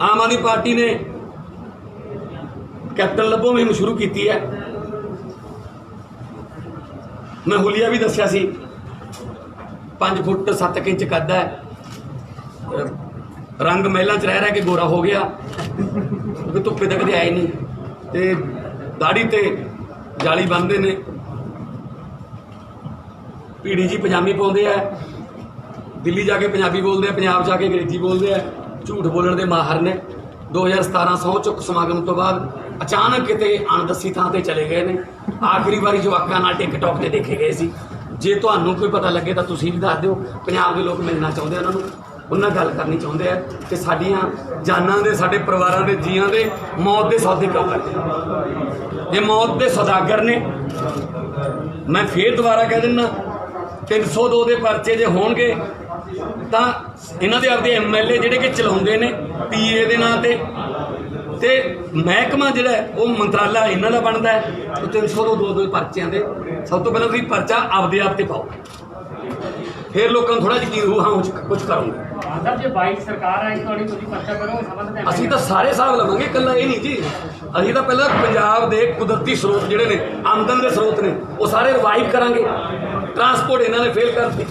ਆਮ ਆਦਮੀ ਪਾਰਟੀ ਨੇ ਕੈਪਟਨ ਲੱਭੋ ਮੁਹਿੰਮ ਸ਼ੁਰੂ ਕੀਤੀ ਹੈ। ਮੈਂ ਹੁਲੀਆ ਵੀ ਦੱਸਿਆ ਸੀ, 5 ਫੁੱਟ 7 ਇੰਚ ਕੱਦ ਹੈ, ਰੰਗ ਮਹਿਲਾਂ 'ਚ ਰਹਿ ਕੇ ਗੋਰਾ ਹੋ ਗਿਆ ਕਿਉਂਕਿ ਧੁੱਪੇ ਤਾਂ ਕਦੇ ਆਏ ਨਹੀਂ, ਤੇ ਦਾੜੀ ਤੇ ਜਾਲੀ ਬੰਨ੍ਹਦੇ ਨੇ, ਪੀੜੀ ਜੀ ਪਜਾਮੀ ਪਾਉਂਦੇ ਆ, ਦਿੱਲੀ ਜਾ ਕੇ ਪੰਜਾਬੀ ਬੋਲਦੇ ਆ, ਪੰਜਾਬ ਜਾ ਕੇ ਅੰਗਰੇਜ਼ੀ ਬੋਲਦੇ ਆ, ਝੂਠ ਬੋਲਣ ਦੇ ਮਾਹਰ ਨੇ। 2017 ਸਹੁੰ ਚੁੱਕ ਸਮਾਗਮ ਤੋਂ ਬਾਅਦ ਅਚਾਨਕ ਕਿਤੇ ਅਣਦੱਸੀ ਥਾਂ ਤੇ ਚਲੇ ਗਏ ਨੇ। ਆਖਰੀ ਵਾਰੀ ਜਵਾਕਾਂ ਨਾਲ ਟਿਕਟੌਕ ਤੇ ਦੇਖੇ ਗਏ ਸੀ। ਜੇ ਤੁਹਾਨੂੰ ਕੋਈ ਪਤਾ ਲੱਗੇ ਤਾਂ ਤੁਸੀਂ ਵੀ ਦੱਸ ਦਿਓ। ਪੰਜਾਬ ਦੇ ਲੋਕ ਮਿਲਣਾ ਚਾਹੁੰਦੇ ਉਹਨਾਂ ਨੂੰ, ਉਹਨਾਂ ਗੱਲ ਕਰਨੀ ਚਾਹੁੰਦੇ ਆ ਕਿ ਸਾਡੀਆਂ ਜਾਨਾਂ ਦੇ, ਸਾਡੇ ਪਰਿਵਾਰਾਂ ਦੇ ਜੀਆਂ ਦੇ ਮੌਤ ਦੇ ਸੌਦੇ ਕਿਉਂ ਕਰਦੇ? ਇਹ ਮੌਤ ਦੇ ਸੌਦਾਗਰ ਨੇ। ਮੈਂ ਫੇਰ ਦੁਬਾਰਾ ਕਹਿ ਦਿੰਦਾ, 302 ਦੇ ਪਰਚੇ ਜੇ ਹੋਣਗੇ ਤਾਂ ਇਹਨਾਂ ਦੇ ਆਪਦੇ MLA ਜਿਹੜੇ ਕਿ ਚਲਾਉਂਦੇ ਨੇ PA ਦੇ ਨਾਂ ਤੇ ਮਹਿਕਮਾ ਜਿਹੜਾ ਉਹ ਮੰਤਰਾਲਾ ਇਹਨਾਂ ਦਾ ਬਣਦਾ ਹੈ। 302 ਪਰਚਿਆਂ ਦੇ ਸਭ ਤੋਂ ਪਹਿਲਾਂ ਤੁਸੀਂ ਪਰਚਾ ਆਪਦੇ ਆਪ ਤੇ ਪਾਓ, ਫਿਰ ਲੋਕਾਂ ਨੂੰ ਥੋੜਾ ਯਕੀਨ ਹੋਊ, ਹਾਂ ਕੁਝ ਕਰੂੰਗੇ। ਜੇ 22 ਸਰਕਾਰ ਆਈ ਤੁਹਾਡੀ, ਤੁਸੀਂ ਪਰਚਾ ਕਰੋ। ਅਸੀਂ ਤਾਂ ਸਾਰੇ ਹਿਸਾਬ ਲਵਾਂਗੇ, ਇਕੱਲਾ ਇਹ ਨਹੀਂ ਜੀ। ਅਸੀਂ ਤਾਂ ਪਹਿਲਾਂ ਪੰਜਾਬ ਦੇ ਕੁਦਰਤੀ ਸਰੋਤ ਜਿਹੜੇ ਨੇ, ਆਮਦਨ ਦੇ ਸਰੋਤ ਨੇ, ਉਹ ਸਾਰੇ ਰਿਵਾਈਵ ਕਰਾਂਗੇ। ਟਰਾਂਸਪੋਰਟ ਇਹਨਾਂ ਨੇ ਫੇਲ ਕਰਤੀ,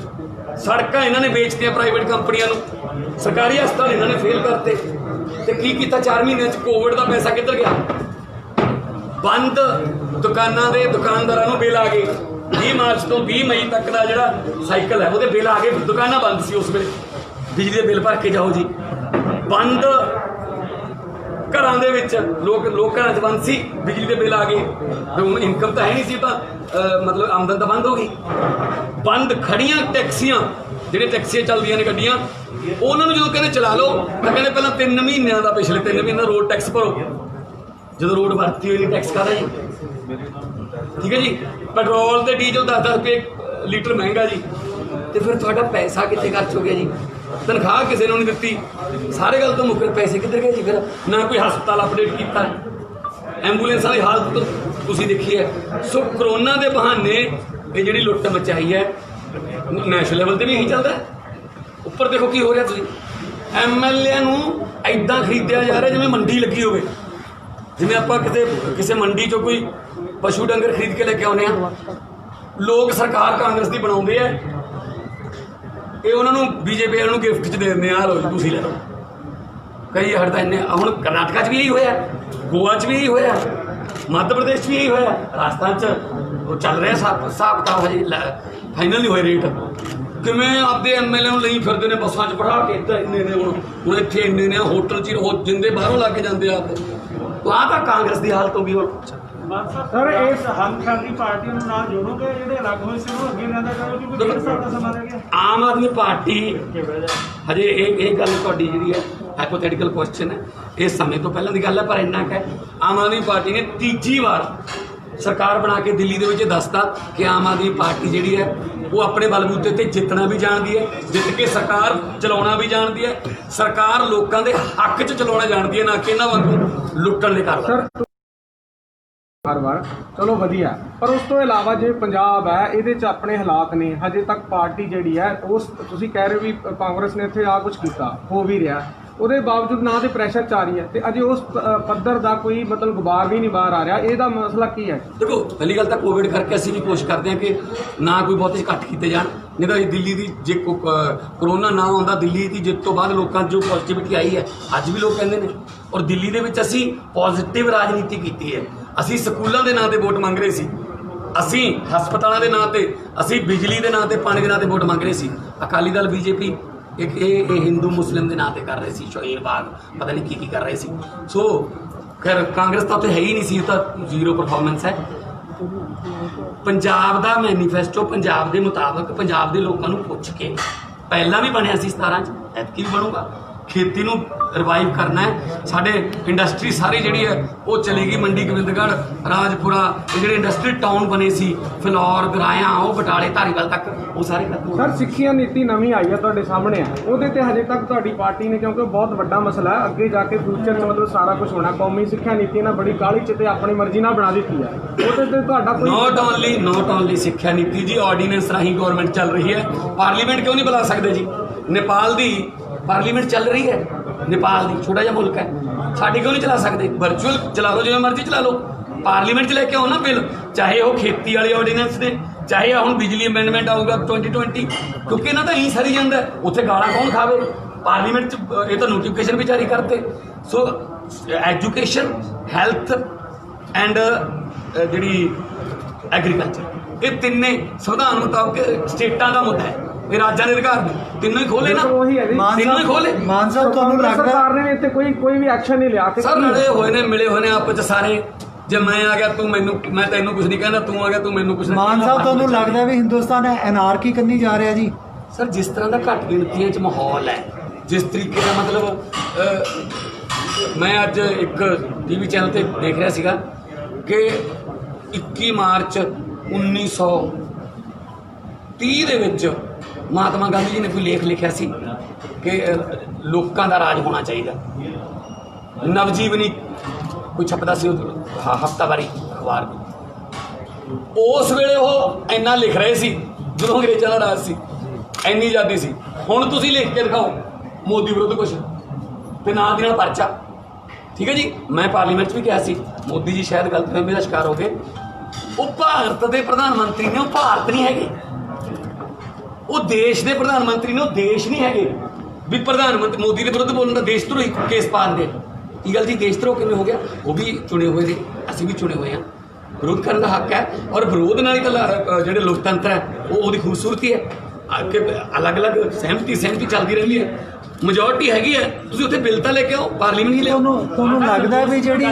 ਸੜਕਾਂ ਇਹਨਾਂ ਨੇ ਵੇਚਤੀਆਂ ਪ੍ਰਾਈਵੇਟ ਕੰਪਨੀਆਂ ਨੂੰ, ਸਰਕਾਰੀ ਹਸਪਤਾਲ ਇਹਨਾਂ ਨੇ ਫੇਲ ਕਰਤੇ। ਤੇ ਕੀ ਕੀਤਾ 4 ਮਹੀਨਿਆਂ 'ਚ? ਕੋਵਿਡ ਦਾ ਪੈਸਾ ਕਿੱਧਰ ਗਿਆ? ਬੰਦ ਦੁਕਾਨਾਂ ਦੇ ਦੁਕਾਨਦਾਰਾਂ ਨੂੰ ਬਿੱਲ ਆ ਗਏ। 20 ਮਾਰਚ ਤੋਂ 20 ਮਈ ਤੱਕ ਦਾ ਜਿਹੜਾ ਸਾਈਕਲ ਹੈ ਉਹਦੇ ਬਿੱਲ ਆ ਗਏ। ਦੁਕਾਨਾਂ ਬੰਦ ਸੀ ਉਸ ਵੇਲੇ, ਬਿਜਲੀ ਦੇ ਬਿੱਲ ਭਰ ਕੇ ਜਾਓ ਜੀ। ਬੰਦ ਘਰਾਂ ਦੇ ਵਿੱਚ ਲੋਕ ਘਰਾਂ 'ਚ ਬੰਦ ਸੀ, ਬਿਜਲੀ ਦੇ ਬਿੱਲ ਆ ਗਏ। ਹੁਣ ਇਨਕਮ ਤਾਂ ਹੈ ਨਹੀਂ ਸੀ, ਤਾਂ ਮਤਲਬ ਆਮਦਨ ਤਾਂ ਬੰਦ ਹੋ ਗਈ। ਬੰਦ ਖੜੀਆਂ ਟੈਕਸੀਆਂ, ਜਿਹੜੇ ਟੈਕਸੀਆਂ ਚੱਲਦੀਆਂ ਨੇ ਗੱਡੀਆਂ, ਉਹਨਾਂ ਨੂੰ ਜਦੋਂ ਕਹਿੰਦੇ ਚਲਾ ਲਓ ਤਾਂ ਕਹਿੰਦੇ ਪਹਿਲਾਂ 3 ਮਹੀਨਿਆਂ ਦਾ, ਪਿਛਲੇ 3 ਮਹੀਨਿਆਂ ਦਾ ਰੋਡ ਟੈਕਸ ਭਰੋ। ਜਦੋਂ ਰੋਡ ਵਰਤੀ ਹੋਈ ਨਹੀਂ ਟੈਕਸ ਕਾਹਦਾ ਜੀ? ਠੀਕ ਹੈ ਜੀ। ਪੈਟਰੋਲ ਤੇ ਡੀਜ਼ਲ 10-10 ਰੁਪਏ ਲੀਟਰ ਮਹਿੰਗਾ ਜੀ। ਤੇ ਫਿਰ ਤੁਹਾਡਾ ਪੈਸਾ ਕਿੱਥੇ ਖਰਚ ਹੋ ਗਿਆ ਜੀ? ਤਨਖਾਹ ਕਿਸੇ ਨੂੰ ਨਹੀਂ ਦਿੱਤੀ। ਸਾਰੇ ਗੱਲ ਤੋਂ ਮੁੱਕਰ ਪੈਸੇ ਕਿੱਧਰ ਗਏ ਜੀ? ਫਿਰ ਨਾ ਕੋਈ ਹਸਪਤਾਲ ਅਪਡੇਟ ਕੀਤਾ, ਐਂਬੂਲੈਂਸਾਂ ਦੀ ਹਾਲਤ ਤੁਸੀਂ ਦੇਖੀ ਹੈ। ਸੋ ਕਰੋਨਾ ਦੇ ਬਹਾਨੇ ਇਹ ਜਿਹੜੀ ਲੁੱਟ ਮਚਾਈ ਹੈ, ਨੈਸ਼ਨਲ ਲੈਵਲ ਤੇ ਵੀ ਇਹੀ ਚੱਲਦਾ। ਉੱਪਰ ਦੇਖੋ ਕੀ ਹੋ ਰਿਹਾ। ਤੁਸੀਂ MLA ਨੂੰ ਐਦਾਂ ਖਰੀਦਿਆ ਜਾ ਰਿਹਾ ਜਿਵੇਂ ਮੰਡੀ ਲੱਗੀ ਹੋਵੇ। ਜਿਵੇਂ ਆਪਾਂ ਕਿਸੇ ਮੰਡੀ 'ਚੋਂ ਕੋਈ ਪਸ਼ੂ ਡੰਗਰ ਖਰੀਦ ਕੇ ਲੈ ਕੇ ਆਉਂਦੇ ਹਾਂ। ਲੋਕ ਸਰਕਾਰ ਕਾਂਗਰਸ ਦੀ ਬਣਾਉਂਦੇ ਆ, ਇਹ ਉਹਨਾਂ ਨੂੰ BJP ਵਾਲਿਆਂ ਨੂੰ ਗਿਫਟ 'ਚ ਦੇ ਦਿੰਦੇ ਆ, ਲਓ ਜੀ ਤੁਸੀਂ ਲੈ ਲਓ। ਕਈ ਹੜਤਾਂ ਇੰਨੇ, ਹੁਣ ਕਰਨਾਟਕਾ 'ਚ ਵੀ ਇਹੀ ਹੋਇਆ, ਗੋਆ 'ਚ ਵੀ ਇਹੀ ਹੋਇਆ, ਮੱਧ ਪ੍ਰਦੇਸ਼ 'ਚ ਵੀ ਇਹੀ ਹੋਇਆ, ਰਾਜਸਥਾਨ 'ਚ ਉਹ ਚੱਲ ਰਿਹਾ ਹਿਸਾਬ ਕਿਤਾਬ, ਹਜੇ ਫਾਈਨਲ ਨਹੀਂ ਹੋਏ ਰੇਟ। ਕਿਵੇਂ ਆਪਦੇ MLA ਨੂੰ ਲਈ ਫਿਰਦੇ ਨੇ ਬੱਸਾਂ 'ਚ ਬਿਠਾ ਕੇ, ਇੱਧਰ ਇੰਨੇ ਨੇ, ਹੁਣ ਇੱਥੇ ਇੰਨੇ ਨੇ, ਹੋਟਲ 'ਚ ਜਿੰਦੇ ਬਾਹਰੋਂ ਲਾ ਕੇ ਜਾਂਦੇ ਆ। ਆਹ ਤਾਂ ਕਾਂਗਰਸ ਦੀ ਹਾਲਤ ਹੋ ਗਈ ਹੁਣ। ਸਰ ਇਸ ਹਮਖਿਆਲੀ ਪਾਰਟੀਆਂ ਨੂੰ ਨਾਲ ਜੋੜੋਗੇ, ਜਿਹੜੇ ਅਲੱਗ ਹੋਏ ਸੀ ਉਹਨੂੰ ਅੱਗੇ ਲਿਆਂਦਾ ਕਰੋ, ਕਿਉਂਕਿ 1.5 ਸਾਲ ਦਾ ਸਮਾਂ ਰਹਿ ਗਿਆ। ਆਮ ਆਦਮੀ ਪਾਰਟੀ ਹਜੇ ਇਹ ਗੱਲ ਤੁਹਾਡੀ ਜਿਹੜੀ ਹੈ ਹਾਈਪੋਥੈਟੀਕਲ ਕੁਐਸਚਨ ਹੈ, ਇਹ ਸਮੇਂ ਤੋਂ ਪਹਿਲਾਂ ਦੀ ਗੱਲ ਹੈ, ਪਰ ਇੰਨਾ ਕੁ ਹੈ ਆਮ ਆਦਮੀ ਪਾਰਟੀ ਨੇ ਤੀਜੀ ਵਾਰ ਸਰਕਾਰ ਬਣਾ ਕੇ ਦਿੱਲੀ ਦੇ ਵਿੱਚ ਦੱਸਤਾ ਕਿ ਆਮ ਆਦਮੀ ਪਾਰਟੀ ਜਿਹੜੀ ਹੈ ਉਹ ਆਪਣੇ ਬਲਬੂਤੇ ਤੇ ਜਿੱਤਣਾ ਵੀ ਜਾਣਦੀ ਹੈ, ਜਿੱਤ ਕੇ ਸਰਕਾਰ ਚਲਾਉਣਾ ਵੀ ਜਾਣਦੀ ਹੈ। ਸਰਕਾਰ ਲੋਕਾਂ ਦੇ ਹੱਕ 'ਚ ਚਲਾਉਣਾ ਜਾਣਦੀ ਹੈ, ਨਾ ਕਿ ਇਹਨਾਂ ਵਾਂਗੂ ਲੁੱਟਣ ਦੇ ਕਾਰੋਬਾਰ। ਹਰ ਵਾਰ ਚਲੋ ਵਧੀਆ, ਪਰ ਉਸ ਤੋਂ ਇਲਾਵਾ ਜਿਵੇਂ ਪੰਜਾਬ ਹੈ, ਇਹਦੇ 'ਚ ਆਪਣੇ ਹਾਲਾਤ ਨੇ। ਹਜੇ ਤੱਕ ਪਾਰਟੀ ਜਿਹੜੀ ਹੈ, ਉਸ ਤੁਸੀਂ ਕਹਿ ਰਹੇ ਹੋ ਵੀ ਕਾਂਗਰਸ ਨੇ ਇੱਥੇ ਆ ਕੁਝ ਕੀਤਾ, ਹੋ ਵੀ ਰਿਹਾ, ਉਹਦੇ ਬਾਵਜੂਦ ਨਾ ਤੇ ਪ੍ਰੈਸ਼ਰ 'ਚ ਆ ਰਹੀ ਹੈ, ਤੇ ਅਜੇ ਉਸ ਪੱਧਰ ਦਾ ਕੋਈ ਮਤਲਬ ਗੁਬਾਰ ਵੀ ਨਹੀਂ ਬਾਹਰ ਆ ਰਿਹਾ। ਇਹਦਾ ਮਸਲਾ ਕੀ ਹੈ? ਦੇਖੋ, ਪਹਿਲੀ ਗੱਲ ਤਾਂ ਕੋਵਿਡ ਕਰਕੇ ਅਸੀਂ ਵੀ ਕੋਸ਼ਿਸ਼ ਕਰਦੇ ਹਾਂ ਕਿ ਨਾ ਕੋਈ ਬਹੁਤੇ ਘੱਟ ਕੀਤੇ ਜਾਣ। ਨਹੀਂ ਤਾਂ ਦਿੱਲੀ ਦੀ ਜੇ ਕਰੋਨਾ ਨਾ ਆਉਂਦਾ, ਦਿੱਲੀ ਦੀ ਜਿੱਤ ਤੋਂ ਬਾਅਦ ਲੋਕਾਂ 'ਚ ਜੋ ਪੋਜ਼ਿਟਿਵਿਟੀ ਆਈ ਹੈ, ਅੱਜ ਵੀ ਲੋਕ ਕਹਿੰਦੇ ਨੇ। ਔਰ ਦਿੱਲੀ ਦੇ ਵਿੱਚ ਅਸੀਂ ਪੋਜ਼ਿਟਿਵ ਰਾਜਨੀਤੀ ਕੀਤੀ ਹੈ। ਅਸੀਂ ਸਕੂਲਾਂ ਦੇ ਨਾਂ 'ਤੇ ਵੋਟ ਮੰਗ ਰਹੇ ਸੀ, ਅਸੀਂ ਹਸਪਤਾਲਾਂ ਦੇ ਨਾਂ 'ਤੇ, ਅਸੀਂ ਬਿਜਲੀ ਦੇ ਨਾਂ 'ਤੇ, ਪਾਣੀ ਦੇ ਨਾਂ 'ਤੇ ਵੋਟ ਮੰਗ ਰਹੇ ਸੀ। ਅਕਾਲੀ ਦਲ BJP ਇਹ ਹਿੰਦੂ ਮੁਸਲਿਮ ਦੇ ਨਾਂ 'ਤੇ ਕਰ ਰਹੇ ਸੀ, ਸ਼ਹੀਨ ਬਾਗ ਪਤਾ ਨਹੀਂ ਕੀ ਕਰ ਰਹੇ ਸੀ। ਸੋ ਖੈਰ ਕਾਂਗਰਸ ਤਾਂ ਉੱਥੇ ਹੈ ਹੀ ਨਹੀਂ ਸੀ, ਤਾਂ ਜ਼ੀਰੋ ਪਰਫਾਰਮੈਂਸ ਹੈ। ਪੰਜਾਬ ਦਾ ਮੈਨੀਫੈਸਟੋ ਪੰਜਾਬ ਦੇ ਮੁਤਾਬਕ ਪੰਜਾਬ ਦੇ ਲੋਕਾਂ ਨੂੰ ਪੁੱਛ ਕੇ ਪਹਿਲਾਂ ਵੀ ਬਣਿਆ ਸੀ 17 'ਚ, ਐਤਕੀ ਵੀ ਬਣੂਗਾ। ਖੇਤੀ ਨੂੰ ਰਿਵਾਈਵ ਕਰਨਾ ਹੈ। ਸਾਡੇ ਇੰਡਸਟਰੀ ਸਾਰੀ ਜਿਹੜੀ ਹੈ ਉਹ ਚਲੇਗੀ, ਮੰਡੀ ਗੋਬਿੰਦਗੜ੍ਹ, ਰਾਜਪੁਰਾ, ਇਹ ਜਿਹੜੇ ਇੰਡਸਟਰੀ ਟਾਊਨ ਬਣੇ ਸੀ, ਫਿਲੌਰ, ਗਰਾਇਆ, ਉਹ ਬਟਾਲੇ, ਧਾਰੀਵਾਲ ਤੱਕ, ਉਹ ਸਾਰੇ ਖਤਮ। ਸਰ ਸਿੱਖਿਆ ਨੀਤੀ ਨਵੀਂ ਆਈ ਹੈ, ਤੁਹਾਡੇ ਸਾਹਮਣੇ ਹੈ, ਉਹਦੇ ਤੇ ਹਜੇ ਤੱਕ ਤੁਹਾਡੀ ਪਾਰਟੀ ਨੇ, ਕਿਉਂਕਿ ਬਹੁਤ ਵੱਡਾ ਮਸਲਾ ਹੈ, ਅੱਗੇ ਜਾ ਕੇ ਫਿਊਚਰ 'ਚ ਮਤਲਬ ਸਾਰਾ ਕੁਝ ਹੋਣਾ, ਕੌਮੀ ਸਿੱਖਿਆ ਨੀਤੀ ਨਾਲ ਬੜੀ ਕਾਹਲੀ 'ਚ ਤੇ ਆਪਣੀ ਮਰਜ਼ੀ ਨਾਲ ਬਣਾ ਦਿੱਤੀ ਹੈ, ਉਹਦੇ ਤੇ ਤੁਹਾਡਾ ਕੋਈ ਨੋਟ ਓਨਲੀ ਸਿੱਖਿਆ ਨੀਤੀ ਜੀ, ਆਰਡੀਨੈਂਸ ਰਾਹੀਂ ਗਵਰਨਮੈਂਟ ਚੱਲ ਰਹੀ ਹੈ। ਪਾਰਲੀਮੈਂਟ ਕਿਉਂ ਨਹੀਂ ਬੁਲਾ ਸਕਦੇ ਜੀ? ਨੇਪਾਲ ਦੀ ਪਾਰਲੀਮੈਂਟ ਚੱਲ ਰਹੀ ਹੈ, ਨੇਪਾਲ ਦੀ ਛੋਟਾ ਜਿਹਾ ਮੁਲਕ ਹੈ, ਸਾਡੀ ਕਿਉਂ ਨਹੀਂ ਚਲਾ ਸਕਦੇ? ਵਰਚੁਅਲ ਚਲਾ ਲਓ, ਜਿਵੇਂ ਮਰਜ਼ੀ ਚਲਾ ਲਓ। ਪਾਰਲੀਮੈਂਟ 'ਚ ਲੈ ਕੇ ਆਓ ਨਾ ਬਿੱਲ, ਚਾਹੇ ਉਹ ਖੇਤੀ ਵਾਲੇ ਆਰਡੀਨੈਂਸ ਨੇ, ਚਾਹੇ ਹੁਣ ਬਿਜਲੀ ਅਮੈਂਡਮੈਂਟ ਆਊਗਾ 2020, ਕਿਉਂਕਿ ਇਹਨਾਂ ਤਾਂ ਇਹੀ ਸਰੀ ਜਾਂਦਾ। ਉੱਥੇ ਗਾਲਾਂ ਕੌਣ ਖਾਵੇ? ਪਾਰਲੀਮੈਂਟ 'ਚ ਇਹ ਤਾਂ ਨੋਟੀਫਿਕੇਸ਼ਨ ਵੀ ਜਾਰੀ ਕਰਤੇ। ਸੋ ਐਜੂਕੇਸ਼ਨ, ਹੈਲਥ ਐਂਡ ਜਿਹੜੀ ਐਗਰੀਕਲਚਰ, ਇਹ ਤਿੰਨੇ ਸੰਵਿਧਾਨ ਮੁਤਾਬਕ ਸਟੇਟਾਂ ਦਾ ਮੁੱਦਾ ਹੈ, ਇਹ ਰਾਜਾਂ ਦੇ ਅਧਿਕਾਰ ਨੇ, ਤਿੰਨੋਂ ਹੀ ਖੋਲੇ ਨਾ, ਤਿੰਨੋਂ ਹੀ ਖੋਲੇ। ਮਾਨ ਸਾਹਿਬ ਤੁਹਾਨੂੰ ਲੱਗਦਾ ਸਰਕਾਰ ਨੇ ਇੱਥੇ ਕੋਈ ਵੀ ਐਕਸ਼ਨ ਨਹੀਂ ਲਿਆ? ਸਰ ਲੜੇ ਹੋਏ ਨੇ, ਮਿਲੇ ਹੋਏ ਨੇ ਆਪਸ 'ਚ ਸਾਰੇ। ਜੇ ਮੈਂ ਆ ਗਿਆ ਤੂੰ ਮੈਨੂੰ, ਮੈਂ ਤੈਨੂੰ ਕੁਝ ਨਹੀਂ ਕਹਿੰਦਾ, ਤੂੰ ਆ ਗਿਆ ਤੂੰ ਮੈਨੂੰ ਕੁਝ ਨਹੀਂ। ਮਾਨ ਸਾਹਿਬ ਤੁਹਾਨੂੰ ਲੱਗਦਾ ਵੀ ਹਿੰਦੁਸਤਾਨ ਐਨਆਰਕੀ ਕਰਨੀ ਜਾ ਰਿਹਾ ਜੀ? ਸਰ ਜਿਸ ਤਰ੍ਹਾਂ ਦਾ ਘੱਟ ਗਿਣਤੀਆਂ 'ਚ ਮਾਹੌਲ ਹੈ, ਜਿਸ ਤਰੀਕੇ ਦਾ ਮਤਲਬ ਮੈਂ ਅੱਜ ਇੱਕ TV ਚੈਨਲ ਤੇ ਦੇਖ ਰਿਹਾ ਸੀਗਾ ਕਿ 21 ਮਾਰਚ 1930 ਦੇ ਵਿੱਚ ਮਹਾਤਮਾ ਗਾਂਧੀ ਜੀ ਨੇ ਕੋਈ ਲੇਖ ਲਿਖਿਆ ਸੀ ਕਿ ਲੋਕਾਂ ਦਾ ਰਾਜ ਹੋਣਾ ਚਾਹੀਦਾ। ਨਵਜੀਵਨੀ ਕੋਈ ਛਪਦਾ ਸੀ ਹਫ਼ਤਾਵਾਰੀ ਅਖਬਾਰ ਨੂੰ। ਉਸ ਵੇਲੇ ਉਹ ਇੰਨਾ ਲਿਖ ਰਹੇ ਸੀ ਜਦੋਂ ਅੰਗਰੇਜ਼ਾਂ ਦਾ ਰਾਜ ਸੀ, ਇੰਨੀ ਆਜ਼ਾਦੀ ਸੀ। ਹੁਣ ਤੁਸੀਂ ਲਿਖ ਕੇ ਦਿਖਾਓ ਮੋਦੀ ਵਿਰੁੱਧ ਕੁਛ, ਤੇ ਨਾਲ ਦੀ ਨਾਲ ਪਰਚਾ। ਠੀਕ ਹੈ ਜੀ। ਮੈਂ ਪਾਰਲੀਮੈਂਟ 'ਚ ਵੀ ਕਿਹਾ ਸੀ, ਮੋਦੀ ਜੀ ਸ਼ਾਇਦ ਗਲਤਫਹਿਮੀ ਦਾ ਸ਼ਿਕਾਰ ਹੋ ਗਏ। ਉਹ ਭਾਰਤ ਦੇ ਪ੍ਰਧਾਨ ਮੰਤਰੀ ਨੇ, ਉਹ ਭਾਰਤ ਨਹੀਂ ਹੈਗੇ। ਉਹ ਦੇਸ਼ ਦੇ ਪ੍ਰਧਾਨ ਮੰਤਰੀ ਨੇ, ਉਹ ਦੇਸ਼ ਨਹੀਂ ਹੈਗੇ ਵੀ ਪ੍ਰਧਾਨ ਮੰਤਰੀ ਮੋਦੀ ਦੇ ਵਿਰੁੱਧ ਬੋਲਣ ਦਾ ਦੇਸ਼ ਧਰੋਹੀ ਕੇਸ ਪਾ ਦਿੰਦੇ। ਕੀ ਗੱਲ ਜੀ, ਦੇਸ਼ ਧਰੋਹ ਕਿਵੇਂ ਹੋ ਗਿਆ? ਉਹ ਵੀ ਚੁਣੇ ਹੋਏ ਨੇ, ਅਸੀਂ ਵੀ ਚੁਣੇ ਹੋਏ ਹਾਂ। ਵਿਰੋਧ ਕਰਨ ਦਾ ਹੱਕ ਹੈ, ਔਰ ਵਿਰੋਧ ਨਾਲ ਹੀ ਤਾਂ ਜਿਹੜੇ ਲੋਕਤੰਤਰ ਹੈ ਉਹਦੀ ਖੂਬਸੂਰਤੀ ਹੈ ਕਿ ਅਲੱਗ-ਅਲੱਗ ਸਹਿਮਤੀ ਚੱਲਦੀ ਰਹਿੰਦੀ ਹੈ। ਮੈਜੋਰਟੀ ਹੈਗੀ ਹੈ, ਤੁਸੀਂ ਉੱਥੇ ਬਿੱਲ ਤਾਂ ਲੈ ਕੇ ਆਓ, ਪਾਰਲੀਮੈਂਟ ਹੀ ਲਿਆਓ। ਤੁਹਾਨੂੰ ਲੱਗਦਾ ਹੈ ਵੀ ਜਿਹੜੀ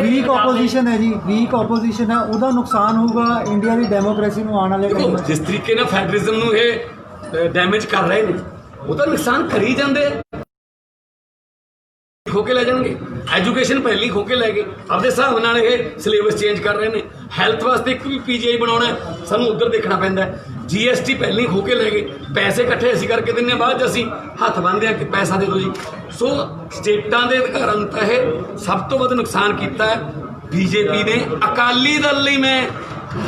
ਵੀਕ ਆਪੋਜੀਸ਼ਨ ਹੈ ਜੀ, ਵੀਕ ਆਪੋਜੀਸ਼ਨ ਹੈ, ਉਹਦਾ ਨੁਕਸਾਨ ਹੋਊਗਾ ਇੰਡੀਆ ਦੀ ਡੈਮੋਕ੍ਰੇਸੀ ਨੂੰ ਆਉਣ ਵਾਲੇ ਟਾਈਮ ਵਿੱਚ? ਜਿਸ ਤਰੀਕੇ ਨਾਲ ਫੈਡਰਲਿਜ਼ਮ ਨੂੰ ਇਹ ਡੈਮੇਜ ਕਰ ਰਹੇ ਨੇ, ਉਹਦਾ ਨੁਕਸਾਨ ਕਰੀ ਜਾਂਦੇ ਆ। ਖੋ ਕੇ ਲੈ ਜਾਣਗੇ, ਐਜੂਕੇਸ਼ਨ ਪਹਿਲੀ ਖੋ ਕੇ ਲੈ ਗਏ, ਆਪਦੇ ਹਿਸਾਬ ਨਾਲ ਇਹ ਸਿਲੇਬਸ ਚੇਂਜ ਕਰ ਰਹੇ ਨੇ। ਹੈਲਥ ਵਾਸਤੇ ਇੱਕ ਵੀ ਪੀਜੀਆਈ ਬਣਾਉਣਾ ਸਾਨੂੰ ਉੱਧਰ ਦੇਖਣਾ ਪੈਂਦਾ ਹੈ। GST ਪਹਿਲਾਂ ਹੀ ਖੋ ਕੇ ਲੈ ਗਏ, ਪੈਸੇ ਇਕੱਠੇ ਅਸੀਂ ਕਰਕੇ ਦਿੰਦੇ ਹਾਂ, ਬਾਅਦ 'ਚ ਅਸੀਂ ਹੱਥ ਬੰਨ੍ਹਦੇ ਹਾਂ ਕਿ ਪੈਸਾ ਦੇ ਦਿਓ ਜੀ। ਸੋ ਸਟੇਟਾਂ ਦੇ ਅਧਿਕਾਰਾਂ ਨੂੰ ਤਾਂ ਇਹ ਸਭ ਤੋਂ ਵੱਧ ਨੁਕਸਾਨ ਕੀਤਾ ਹੈ BJP ਨੇ। ਅਕਾਲੀ ਦਲ ਲਈ ਮੈਂ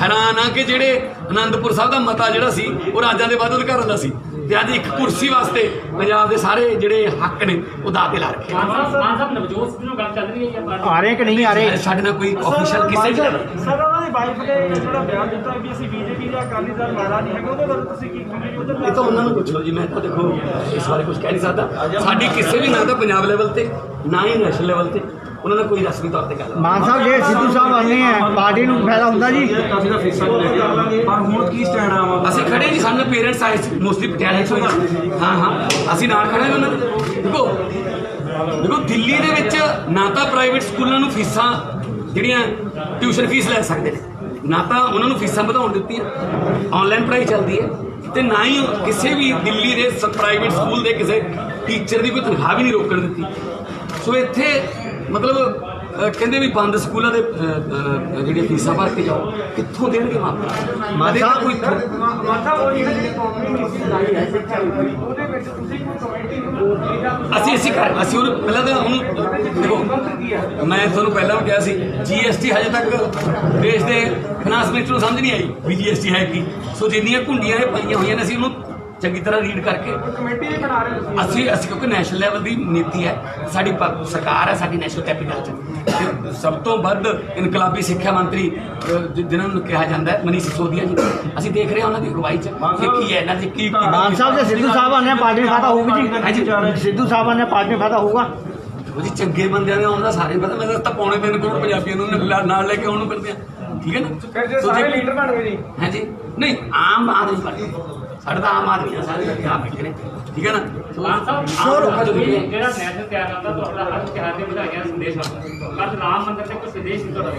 ਹੈਰਾਨ ਹਾਂ ਕਿ ਜਿਹੜੇ ਅਨੰਦਪੁਰ ਸਾਹਿਬ ਦਾ ਮਤਾ ਜਿਹੜਾ ਸੀ ਉਹ ਰਾਜਾਂ ਦੇ ਵੱਧ ਅਧਿਕਾਰਾਂ ਦਾ ਸੀ, ਤੇ ਅੱਜ ਇੱਕ ਕੁਰਸੀ ਵਾਸਤੇ ਪੰਜਾਬ ਦੇ ਸਾਰੇ ਜਿਹੜੇ ਹੱਕ ਨੇ ਉਹ ਦਾਅ ਤੇ ਲਾ ਰੱਖੇ। ਮਾਨ ਸਾਹਿਬ ਨਵਜੋਤ ਸਿੰਘ ਨੂੰ ਗੱਲ ਚੱਲ ਰਹੀ ਹੈ ਜਾਂ ਆ ਰਹੇ ਕਿ ਨਹੀਂ ਆ ਰਹੇ? ਸਾਡੇ ਨਾਲ ਕੋਈ ਆਫੀਸ਼ੀਅਲ ਕਿਸੇ ਸਰ ਉਹਨਾਂ ਦੀ ਵਾਈਫ ਨੇ ਜਿਹੜਾ ਬਿਆਨ ਦਿੱਤਾ ਵੀ ਅਸੀਂ BJP ਜਾਂ ਅਕਾਲੀ ਦਲ ਮਾੜਾ ਨਹੀਂ ਹੈਗਾ, ਉਹਦੇ ਬਾਰੇ ਤੁਸੀਂ ਕੀ ਕਹੋਗੇ? ਉਹਦੇ ਇਹ ਤਾਂ ਉਹਨਾਂ ਨੂੰ ਪੁੱਛ ਲਓ ਜੀ, ਮੈਂ ਤਾਂ ਦੇਖੋ ਇਸ ਬਾਰੇ ਕੁਝ ਕਹਿ ਨਹੀਂ ਸਕਦਾ। ਸਾਡੀ ਕਿਸੇ ਵੀ ਨਾ ਤਾਂ ਪੰਜਾਬ ਲੈਵਲ ਤੇ ਨਾ ਹੀ ਨੈਸ਼ਨਲ ਲੈਵਲ ਤੇ ਉਹਨਾਂ ਦਾ ਕੋਈ ਰਸਮੀ ਤੌਰ ਤੇ ਗੱਲ। ਮਾਨ ਸਾਹਿਬ ਜੇ ਸਿੱਧੂ ਸਾਹਿਬ ਆਉਂਦੇ ਹੈ ਪਾਰਟੀ ਨੂੰ ਫਾਇਦਾ ਹੁੰਦਾ ਜੀ? ਪਰ ਹੁਣ ਕੀ ਸਟੈਂਡ ਆਵਾ? ਅਸੀਂ ਖੜੇ ਜੀ, ਸਾਨੂੰ ਪੇਰੈਂਟਸ ਆਏ ਸੀ ਮੋਸਟਲੀ ਪਟਿਆਲੇ ਤੋਂ। ਹਾਂ ਅਸੀਂ ਨਾਲ ਖੜੇ ਉਹਨਾਂ ਦੇ। ਦੇਖੋ ਦਿੱਲੀ ਦੇ ਵਿੱਚ ਨਾ ਤਾਂ ਪ੍ਰਾਈਵੇਟ ਸਕੂਲਾਂ ਨੂੰ ਫੀਸਾਂ ਜਿਹੜੀਆਂ ਟਿਊਸ਼ਨ ਫੀਸ ਲੈ ਸਕਦੇ ਨੇ, ਨਾ ਤਾਂ ਉਹਨਾਂ ਨੂੰ ਫੀਸਾਂ ਵਧਾਉਣ ਦਿੱਤੀਆਂ, ਆਨਲਾਈਨ ਪੜ੍ਹਾਈ ਚੱਲਦੀ ਹੈ, ਤੇ ਨਾ ਹੀ ਕਿਸੇ ਵੀ ਦਿੱਲੀ ਦੇ ਪ੍ਰਾਈਵੇਟ ਸਕੂਲ ਦੇ ਕਿਸੇ ਟੀਚਰ ਦੀ ਕੋਈ ਤਨਖਾਹ ਵੀ ਨਹੀਂ ਰੋਕਣ ਦਿੱਤੀ। ਸੋ ਇੱਥੇ ਮਤਲਬ ਕਹਿੰਦੇ ਵੀ ਬੰਦ ਸਕੂਲਾਂ ਦੇ ਜਿਹੜੀਆਂ ਫੀਸਾਂ ਭਰ ਕੇ ਜਾਓ, ਕਿੱਥੋਂ ਦੇਣਗੇ ਮਾਪੇ? ਕੋਈ ਅਸੀਂ ਉਹਨੂੰ ਪਹਿਲਾਂ ਤਾਂ ਉਹਨੂੰ ਦੇਖੋ, ਮੈਂ ਤੁਹਾਨੂੰ ਪਹਿਲਾਂ ਵੀ ਕਿਹਾ ਸੀ GST ਹਜੇ ਤੱਕ ਦੇਸ਼ ਦੇ ਫਾਈਨਾਂਸ ਮਿਨਿਸਟਰ ਨੂੰ ਸਮਝ ਨਹੀਂ ਆਈ ਵੀ GST ਹੈ ਕੀ। ਸੋ ਜਿੰਨੀਆਂ ਘੁੰਡੀਆਂ ਇਹ ਪਾਈਆਂ ਹੋਈਆਂ ਨੇ ਅਸੀਂ ਉਹਨੂੰ ਚੰਗੀ ਤਰ੍ਹਾਂ ਰੀਡ ਕਰਕੇ ਅਸੀਂ ਕਿਉਂਕਿ ਨੈਸ਼ਨਲ ਲੈਵਲ ਦੀ ਨੀਤੀ ਹੈ ਸਾਡੀ, ਸਰਕਾਰ ਹੈ ਸਾਡੀ ਨੈਸ਼ਨਲ ਕੈਪੀਟਲ 'ਚ। ਸਭ ਤੋਂ ਵੱਧ ਇਨਕਲਾਬੀ ਸਿੱਖਿਆ ਮੰਤਰੀ ਜਿਨ੍ਹਾਂ ਨੂੰ ਕਿਹਾ ਜਾਂਦਾ ਹੈ ਮਨੀਸ਼ ਸਿਸੋਦੀਆ ਜੀ, ਅਸੀਂ ਦੇਖ ਰਹੇ ਹਾਂ ਉਹਨਾਂ ਦੀ ਅਗਵਾਈ 'ਚ ਕਿ ਕੀ ਹੈ ਇਹਨਾਂ ਦੀ ਕੀ। ਮਾਨ ਸਾਹਿਬ ਜੇ ਸਿੱਧੂ ਸਾਹਿਬ ਆਉਂਦੇ ਪਾਰਟੀ ਨੂੰ ਫਾਇਦਾ ਹੋਊਗਾ ਜੀ? ਸਿੱਧੂ ਸਾਹਿਬ ਆਉਂਦੇ ਪਾਰਟੀ ਨੂੰ ਫਾਇਦਾ ਹੋਊਗਾ ਜੀ? ਚੰਗੇ ਬੰਦਿਆਂ ਨੇ ਆਉਣ ਦਾ ਸਾਰੇ ਪਤਾ। ਮੈਂ ਤਾਂ ਪੌਣੇ 3 ਕਰੋੜ ਪੰਜਾਬੀਆਂ ਨੂੰ ਨਾਲ ਲੈ ਕੇ ਆਉਣ ਨੂੰ ਕਰਦੇ ਆ, ਠੀਕ ਹੈ ਨਾ? ਸਾਰੇ ਲੀਡਰ ਬਣ ਗਏ ਜੀ। ਹਾਂਜੀ, ਨਹੀਂ ਆਮ ਆਦਮੀ ਪਾਰਟੀ ਸਾਡੇ ਤਾਂ ਆਮ ਆਦਮੀ ਆ ਸਾਰੇ ਆਪ ਬੈਠੇ ਨੇ, ਠੀਕ ਹੈ ਨਾ? ਮਾਨ ਸਾਹਿਬ ਜਿਹੜਾ ਨੈਸ਼ਨਲ ਤਿਆਰ ਕਰਦਾ ਤੁਹਾਡਾ ਹਰ ਤਿਉਹਾਰ ਦੇ ਵਧਾਈਆਂ ਸੰਦੇਸ਼ ਆਉਂਦਾ, ਕੱਲ ਰਾਮ ਮੰਦਿਰ ਤੇ ਕੋਈ ਸੰਦੇਸ਼ ਨਹੀਂ ਤੁਹਾਡਾ?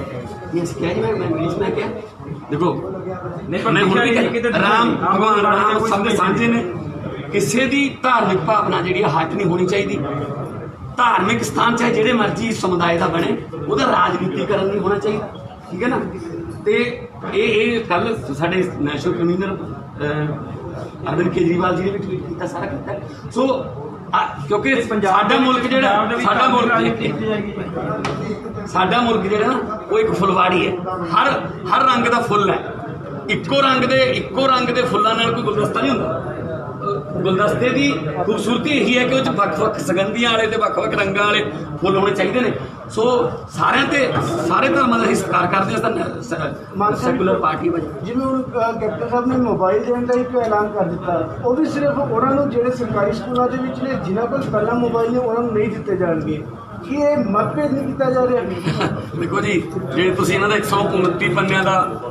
ਇਹ ਅਸੀਂ ਕਿਹਾ ਜੀ, ਮੈਂ ਇੰਗਲਿਸ਼ ਮੈਂ ਕਿਹਾ ਦੇਖੋ, ਮੈਂ ਹੁਣ ਵੀ ਕਿਹਾ ਰਾਮ ਭਗਵਾਨ ਰਾਮ ਸਭ ਦੇ ਸਾਂਝੇ ਨੇ। ਕਿਸੇ ਦੀ ਧਾਰਮਿਕ ਭਾਵਨਾ ਜਿਹੜੀ ਹੱਟ ਨਹੀਂ ਹੋਣੀ ਚਾਹੀਦੀ। ਧਾਰਮਿਕ ਸਥਾਨ ਚਾਹੇ ਜਿਹੜੇ ਮਰਜ਼ੀ ਸਮੁਦਾਇ ਦਾ ਬਣੇ, ਉਹਦਾ ਰਾਜਨੀਤੀਕਰਨ ਨਹੀਂ ਹੋਣਾ ਚਾਹੀਦਾ, ਠੀਕ ਹੈ ਨਾ? ਤੇ ਇਹ ਕੱਲ ਸਾਡੇ ਨੈਸ਼ਨਲ ਕਨਵੀਨਰ ਅਰਵਿੰਦ ਕੇਜਰੀਵਾਲ ਜੀ ਨੇ ਵੀ ਟਵੀਟ ਕੀਤਾ, ਸਾਰਾ ਕੀਤਾ। ਸੋ ਕਿਉਂਕਿ ਸਾਡਾ ਮੁਲਕ ਜਿਹੜਾ ਜਿਹੜਾ ਨਾ ਉਹ ਇੱਕ ਫੁਲਵਾੜੀ ਹੈ, ਹਰ ਰੰਗ ਦਾ ਫੁੱਲ ਹੈ। ਇੱਕੋ ਰੰਗ ਦੇ ਫੁੱਲਾਂ ਨਾਲ ਕੋਈ ਗੁਲਦਸਤਾ ਨਹੀਂ ਹੁੰਦਾ। ਗੁਲਦਸਤੇ ਦੀ ਖੂਬਸੂਰਤੀ ਇਹੀ ਹੈ ਕਿ ਉਹ 'ਚ ਵੱਖ-ਵੱਖ ਸੁਗੰਧੀਆਂ ਵਾਲੇ ਤੇ ਵੱਖ-ਵੱਖ ਰੰਗਾਂ ਵਾਲੇ ਫੁੱਲ ਹੋਣੇ ਚਾਹੀਦੇ ਨੇ। ਸੋ ਸਾਰੇ ਧਰਮਾਂ ਦਾ ਅਸੀਂ ਸਤਿਕਾਰ ਕਰਦੇ ਹਾਂ ਸੈਕੂਲਰ ਪਾਰਟੀ ਵਜੋਂ। ਜਿਵੇਂ ਹੁਣ ਕੈਪਟਨ ਸਾਹਿਬ ਨੇ ਮੋਬਾਈਲ ਦੇਣ ਦਾ ਇੱਕ ਐਲਾਨ ਕਰ ਦਿੱਤਾ, ਉਹ ਵੀ ਸਿਰਫ ਉਹਨਾਂ ਨੂੰ ਜਿਹੜੇ ਸਰਕਾਰੀ ਸਕੂਲਾਂ ਦੇ ਵਿੱਚ ਨੇ ਜਿਨ੍ਹਾਂ ਕੋਲ ਪਹਿਲਾਂ ਮੋਬਾਈਲ ਨੇ ਉਹਨਾਂ ਨੂੰ ਨਹੀਂ ਦਿੱਤੇ ਜਾਣਗੇ। ਕੀ ਇਹ ਮਤਭੇਦ ਨਹੀਂ ਕੀਤਾ ਜਾ ਰਿਹਾ? ਦੇਖੋ ਜੀ, ਜੇ ਤੁਸੀਂ ਇਹਨਾਂ ਦਾ 129 ਪੰਨਿਆਂ ਦਾ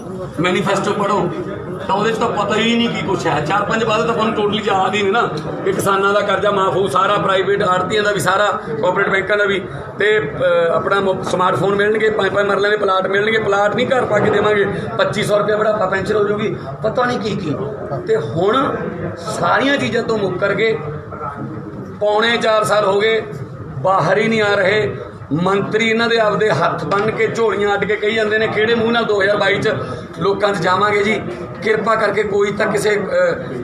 ਮੈਨੀਫੈਸਟੋ ਪੜ੍ਹੋ ਤਾਂ ਉਹਦੇ 'ਚ ਤਾਂ ਪਤਾ ਹੀ ਨਹੀਂ ਕੀ ਕੁਛ ਹੈ। 4-5 ਬਾਅਦ ਤਾਂ ਤੁਹਾਨੂੰ ਟੋਟਲੀ ਯਾਦ ਹੀ ਨਹੀਂ ਨਾ ਕਿ ਕਿਸਾਨਾਂ ਦਾ ਕਰਜ਼ਾ ਮਾਫ ਹੋਊ ਸਾਰਾ, ਪ੍ਰਾਈਵੇਟ ਆੜ੍ਹਤੀਆਂ ਦਾ ਵੀ ਸਾਰਾ, ਕੋਆਪਰੇਟ ਬੈਂਕਾਂ ਦਾ ਵੀ, ਤੇ ਆਪਣਾ ਸਮਾਰਟਫੋਨ ਮਿਲਣਗੇ, 5-5 ਮਰਲੇ ਦੇ ਪਲਾਟ ਮਿਲਣਗੇ। ਪਲਾਟ ਨਹੀਂ ਘਰ ਪਾ ਕੇ ਦੇਵਾਂਗੇ, 2500 ਰੁਪਏ ਬੁਢਾਪਾ ਪੈਨਸ਼ਨ ਹੋ ਜਾਊਗੀ, ਪਤਾ ਨਹੀਂ ਕੀ। ਤੇ ਹੁਣ ਸਾਰੀਆਂ ਚੀਜ਼ਾਂ ਤੋਂ ਮੁੱਕਰ ਕੇ ਪੌਣੇ 4 ਸਾਲ ਹੋ ਗਏ, ਬਾਹਰ ਹੀ ਨਹੀਂ ਆ ਰਹੇ ਮੰਤਰੀ। ਇਹਨਾਂ ਦੇ ਆਪਦੇ ਹੱਥ ਬੰਨ੍ਹ ਕੇ ਝੋਲੀਆਂ ਅੱਡ ਕੇ ਕਹੀ ਜਾਂਦੇ ਨੇ ਕਿਹੜੇ ਮੂੰਹ ਨਾਲ 2022 'ਚ ਲੋਕਾਂ 'ਚ ਜਾਵਾਂਗੇ ਜੀ। ਕਿਰਪਾ ਕਰਕੇ ਕੋਈ ਤਾਂ ਕਿਸੇ